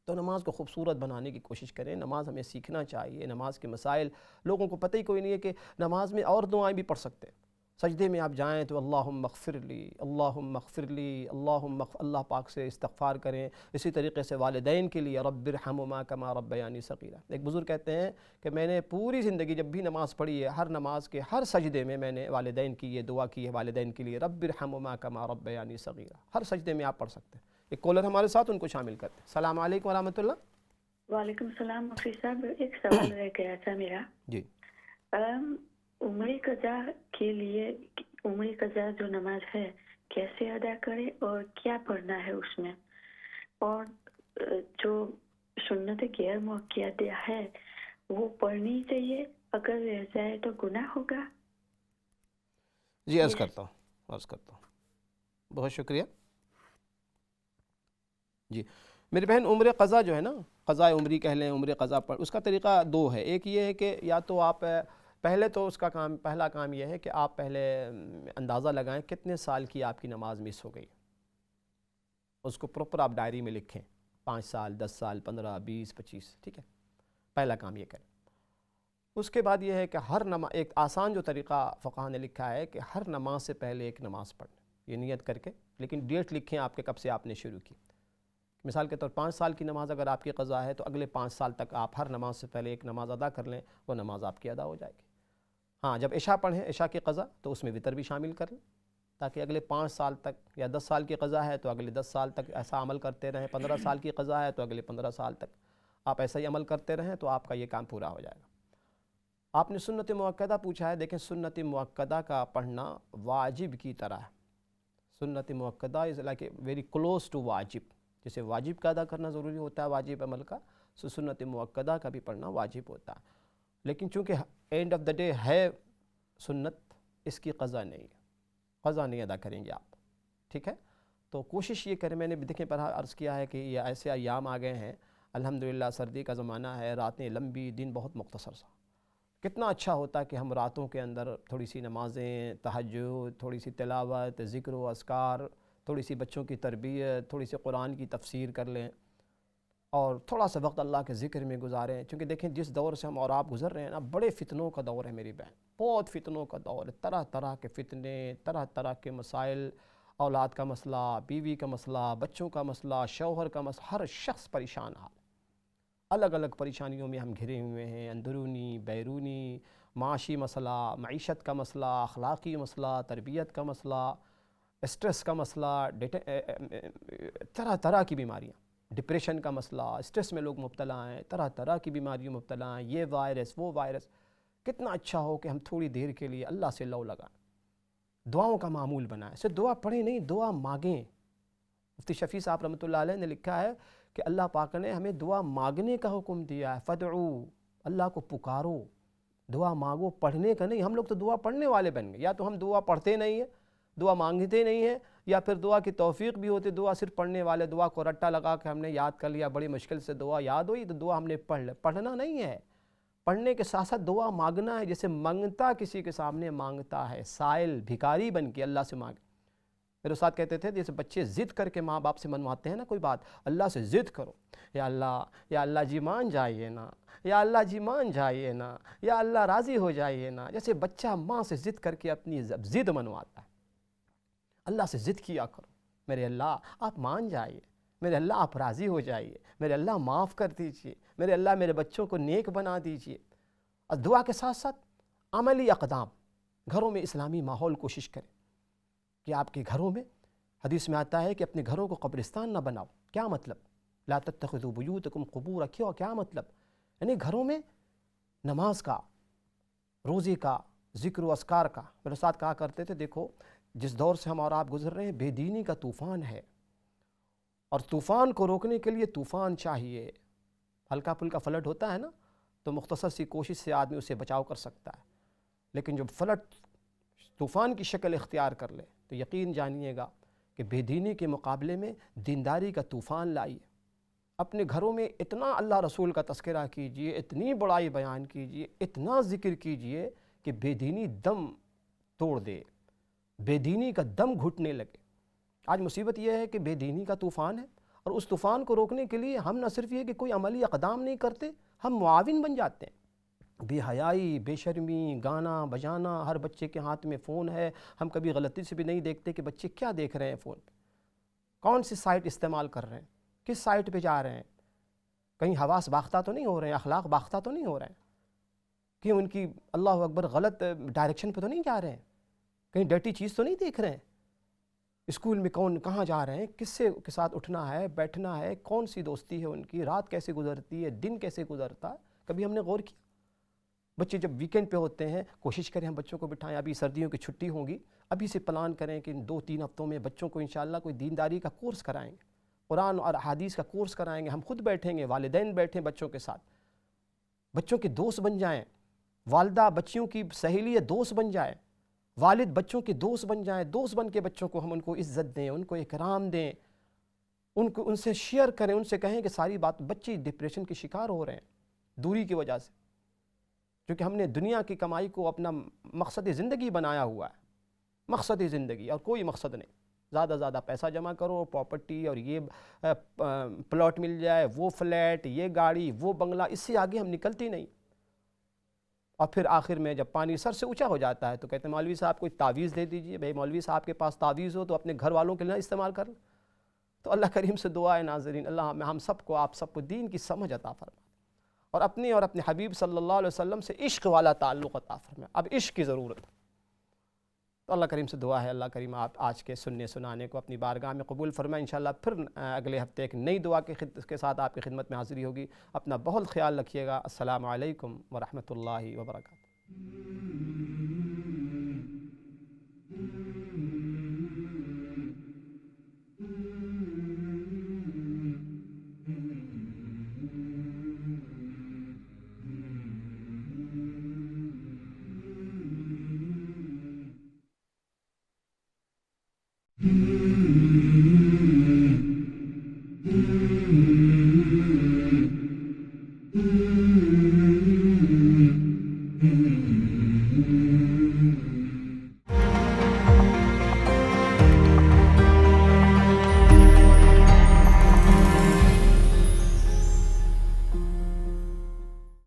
A: تو نماز کو خوبصورت بنانے کی کوشش کریں، نماز ہمیں سیکھنا چاہیے، نماز کے مسائل لوگوں کو پتہ ہی کوئی نہیں ہے کہ نماز میں اور دعائیں بھی پڑھ سکتے ہیں، سجدے میں آپ جائیں تو اللہم اغفر لی، اللہم اغفر لی، اللہ پاک سے استغفار کریں، اسی طریقے سے والدین کے لیے رب ارحمہما کما ربیانی صغیرا۔ ایک بزرگ کہتے ہیں کہ میں نے پوری زندگی جب بھی نماز پڑھی ہے، ہر نماز کے ہر سجدے میں نے والدین کی یہ دعا کی ہے، والدین کے لیے رب ارحمہما کما ربیانی صغیرا، ہر سجدے میں آپ پڑھ سکتے ہیں۔ ایک کالر ہمارے ساتھ، ان کو شامل کرتے ہیں۔ السلام علیکم ورحمۃ اللہ۔
E: وعلیکم السلام مفتی صاحب، ایک سوال رہ گیا تھا میرا۔
A: جی،
E: عمرہ قضا کے لیے عمرہ قضا جو نماز ہے کیسے ادا کرے اور کیا پڑھنا ہے اس میں، اور جو سنت غیر مؤکدہ ہے وہ پڑھنی چاہیے، اگر رہ جائے تو گناہ ہوگا؟
A: جی عرض کرتا ہوں، بہت شکریہ۔ جی میری بہن، عمر قضا جو ہے نا، قضاء عمری کہہ لیں، عمر قضا پر اس کا طریقہ دو ہے، ایک یہ ہے کہ یا تو آپ پہلے تو اس کا پہلا کام یہ ہے کہ آپ پہلے اندازہ لگائیں کتنے سال کی آپ کی نماز مس ہو گئی، اس کو پراپر آپ ڈائری میں لکھیں، 5 سال، 10 سال، 15، 20، 25، ٹھیک ہے، پہلا کام یہ کریں۔ اس کے بعد یہ ہے کہ ہر نماز، ایک آسان جو طریقہ فقہ نے لکھا ہے کہ ہر نماز سے پہلے ایک نماز پڑھنا، یہ نیت کر کے، لیکن ڈیٹ لکھیں آپ کے کب سے آپ نے شروع کی. مثال کے طور 5 سال کی نماز اگر آپ کی قضا ہے تو اگلے 5 سال تک آپ ہر نماز سے پہلے ایک نماز ادا کر لیں، وہ نماز آپ کی ادا ہو جائے گی. ہاں جب عشاء پڑھیں، عشاء کی قضا، تو اس میں وتر بھی شامل کر لیں، تاکہ اگلے 5 سال تک، یا 10 سال کی قضا ہے تو اگلے 10 سال تک ایسا عمل کرتے رہیں، 15 سال کی قضا ہے تو اگلے 15 سال تک آپ ایسا ہی عمل کرتے رہیں تو آپ کا یہ کام پورا ہو جائے گا. آپ نے سنت مؤکدہ پوچھا ہے، دیکھیں سنت مؤکدہ کا پڑھنا واجب کی طرح ہے. سنت مؤکدہ is like very close to واجب. جیسے واجب کا ادا کرنا ضروری ہوتا ہے واجب عمل کا، سنت مؤکدہ کا بھی پڑھنا واجب ہوتا ہے. لیکن چونکہ اینڈ آف دا ڈے ہے سنت، اس کی قضا نہیں ہے، قضا نہیں ادا کریں گے آپ. ٹھیک ہے، تو کوشش یہ کریں. میں نے دیکھیں پڑھا عرض کیا ہے کہ یہ ایسے ایام آ گئے ہیں، الحمدللہ سردی کا زمانہ ہے، راتیں لمبی، دن بہت مختصر سا. کتنا اچھا ہوتا کہ ہم راتوں کے اندر تھوڑی سی نمازیں، تہجد، تھوڑی سی تلاوت، ذکر و اذکار، تھوڑی سی بچوں کی تربیت، تھوڑی سی قرآن کی تفسیر کر لیں، اور تھوڑا سا وقت اللہ کے ذکر میں گزاریں. چونکہ دیکھیں جس دور سے ہم اور آپ گزر رہے ہیں نا، بڑے فتنوں کا دور ہے میری بہن، بہت فتنوں کا دور ہے. طرح طرح کے فتنے، طرح طرح کے مسائل، اولاد کا مسئلہ، بیوی کا مسئلہ، بچوں کا مسئلہ، شوہر کا مسئلہ، ہر شخص پریشان حال. الگ الگ پریشانیوں میں ہم گھرے ہوئے ہیں، اندرونی، بیرونی، معاشی مسئلہ، معیشت کا مسئلہ، اخلاقی مسئلہ، تربیت کا مسئلہ، اسٹریس کا مسئلہ، طرح طرح کی بیماریاں، ڈپریشن کا مسئلہ، اسٹریس میں لوگ مبتلا ہیں، طرح طرح کی بیماریوں مبتلا ہیں، یہ وائرس وہ وائرس. کتنا اچھا ہو کہ ہم تھوڑی دیر کے لیے اللہ سے لو لگائیں، دعاؤں کا معمول بنائیں. صرف دعا پڑھیں نہیں، دعا مانگیں. مفتی شفیع صاحب رحمۃ اللہ علیہ نے لکھا ہے کہ اللہ پاک نے ہمیں دعا مانگنے کا حکم دیا ہے. فدعو، اللہ کو پکارو، دعا مانگو، پڑھنے کا نہیں. ہم لوگ تو دعا پڑھنے والے بن گئے، یا تو ہم دعا پڑھتے نہیں ہیں، دعا مانگتے نہیں ہیں، یا پھر دعا کی توفیق بھی ہوتی، دعا صرف پڑھنے والے، دعا کو رٹا لگا کے ہم نے یاد کر لیا، بڑی مشکل سے دعا یاد ہوئی تو دعا ہم نے پڑھ لی. پڑھنا نہیں ہے، پڑھنے کے ساتھ ساتھ دعا مانگنا ہے. جیسے منگتا کسی کے سامنے مانگتا ہے، سائل بھکاری بن کے اللہ سے مانگے. میرے استاد کہتے تھے جیسے بچے ضد کر کے ماں باپ سے منواتے ہیں نا کوئی بات، اللہ سے ضد کرو، یا اللہ جی مان جائیے نا، یا اللہ جی مان جائیے نا، یا اللہ راضی ہو جائیے نا. جیسے بچہ ماں سے ضد کر کے اپنی ضد منواتا ہے، اللہ سے ضد کیا کرو، میرے اللہ آپ مان جائیے، میرے اللہ آپ راضی ہو جائیے، میرے اللہ معاف کر دیجئے، میرے اللہ میرے بچوں کو نیک بنا دیجئے. اور دعا کے ساتھ ساتھ عملی اقدام، گھروں میں اسلامی ماحول کوشش کریں کہ آپ کے گھروں میں، حدیث میں آتا ہے کہ اپنے گھروں کو قبرستان نہ بناؤ. کیا مطلب؟ لا تتخذوا بیوتکم قبورا. کیا مطلب؟ یعنی گھروں میں نماز کا، روزے کا، ذکر و اذکار کا. میرے ساتھ کہا کرتے تھے دیکھو جس دور سے ہم اور آپ گزر رہے ہیں بے دینی کا طوفان ہے، اور طوفان کو روکنے کے لیے طوفان چاہیے. ہلکا پھلکا فلڈ ہوتا ہے نا تو مختصر سی کوشش سے آدمی اسے بچاؤ کر سکتا ہے، لیکن جب فلڈ طوفان کی شکل اختیار کر لے تو یقین جانیے گا کہ بے دینی کے مقابلے میں دینداری کا طوفان لائیے. اپنے گھروں میں اتنا اللہ رسول کا تذکرہ کیجئے، اتنی بڑائی بیان کیجئے، اتنا ذکر کیجئے کہ بے دینی دم توڑ دے، بے دینی کا دم گھٹنے لگے. آج مصیبت یہ ہے کہ بے دینی کا طوفان ہے، اور اس طوفان کو روکنے کے لیے ہم نہ صرف یہ کہ کوئی عملی اقدام نہیں کرتے، ہم معاون بن جاتے ہیں. بے حیائی، بے شرمی، گانا بجانا، ہر بچے کے ہاتھ میں فون ہے. ہم کبھی غلطی سے بھی نہیں دیکھتے کہ بچے کیا دیکھ رہے ہیں فون پہ، کون سی سائٹ استعمال کر رہے ہیں، کس سائٹ پہ جا رہے ہیں. کہیں حواس باختہ تو نہیں ہو رہے ہیں، اخلاق باختہ تو نہیں ہو رہے ہیں، کہ ان کی اللہ اکبر غلط ڈائریکشن پہ تو نہیں جا رہے ہیں، کہیں ڈرٹی چیز تو نہیں دیکھ رہے ہیں. اسکول میں کون کہاں جا رہے ہیں، کس سے کے ساتھ اٹھنا ہے، بیٹھنا ہے، کون سی دوستی ہے ان کی، رات کیسے گزرتی ہے، دن کیسے گزرتا ہے. کبھی ہم نے غور کیا؟ بچے جب ویکینڈ پہ ہوتے ہیں کوشش کریں ہم بچوں کو بٹھائیں. ابھی سردیوں کی چھٹی ہوگی، ابھی سے پلان کریں کہ 2-3 ہفتوں میں بچوں کو انشاءاللہ کوئی دینداری کا کورس کرائیں گے، قرآن اور احادیث کا کورس کرائیں گے. ہم خود بیٹھیں گے، والدین بیٹھیں بچوں کے ساتھ، بچوں کے دوست بن جائیں، والدہ بچیوں کی سہیلی دوست بن جائے، والد بچوں کے دوست بن جائیں. دوست بن کے بچوں کو ہم ان کو عزت دیں، ان کو اکرام دیں، ان سے شیئر کریں، ان سے کہیں کہ ساری بات. بچے ڈپریشن کے شکار ہو رہے ہیں دوری کی وجہ سے، کیونکہ ہم نے دنیا کی کمائی کو اپنا مقصد زندگی بنایا ہوا ہے. مقصد زندگی اور کوئی مقصد نہیں. زیادہ زیادہ پیسہ جمع کرو، پراپرٹی اور یہ پلاٹ مل جائے، وہ فلیٹ، یہ گاڑی، وہ بنگلہ، اس سے آگے ہم نکلتے نہیں. اور پھر آخر میں جب پانی سر سے اونچا ہو جاتا ہے تو کہتے ہیں مولوی صاحب کوئی تعویذ دے دیجئے. بھائی مولوی صاحب کے پاس تعویذ ہو تو اپنے گھر والوں کے لیے نہ استعمال کر لیں. تو اللہ کریم سے دعا ہے ناظرین، اللہ ہم سب کو آپ سب کو دین کی سمجھ عطا فرمائے اور اپنے اور اپنے حبیب صلی اللہ علیہ وسلم سے عشق والا تعلق عطا فرمائے. اب عشق کی ضرورت ہے. تو اللہ کریم سے دعا ہے اللہ کریم آپ آج کے سننے سنانے کو اپنی بارگاہ میں قبول فرمائے. انشاءاللہ پھر اگلے ہفتے ایک نئی دعا کے ساتھ آپ کی خدمت میں حاضری ہوگی. اپنا بہت خیال رکھیے گا. السلام علیکم ورحمۃ اللہ وبرکاتہ.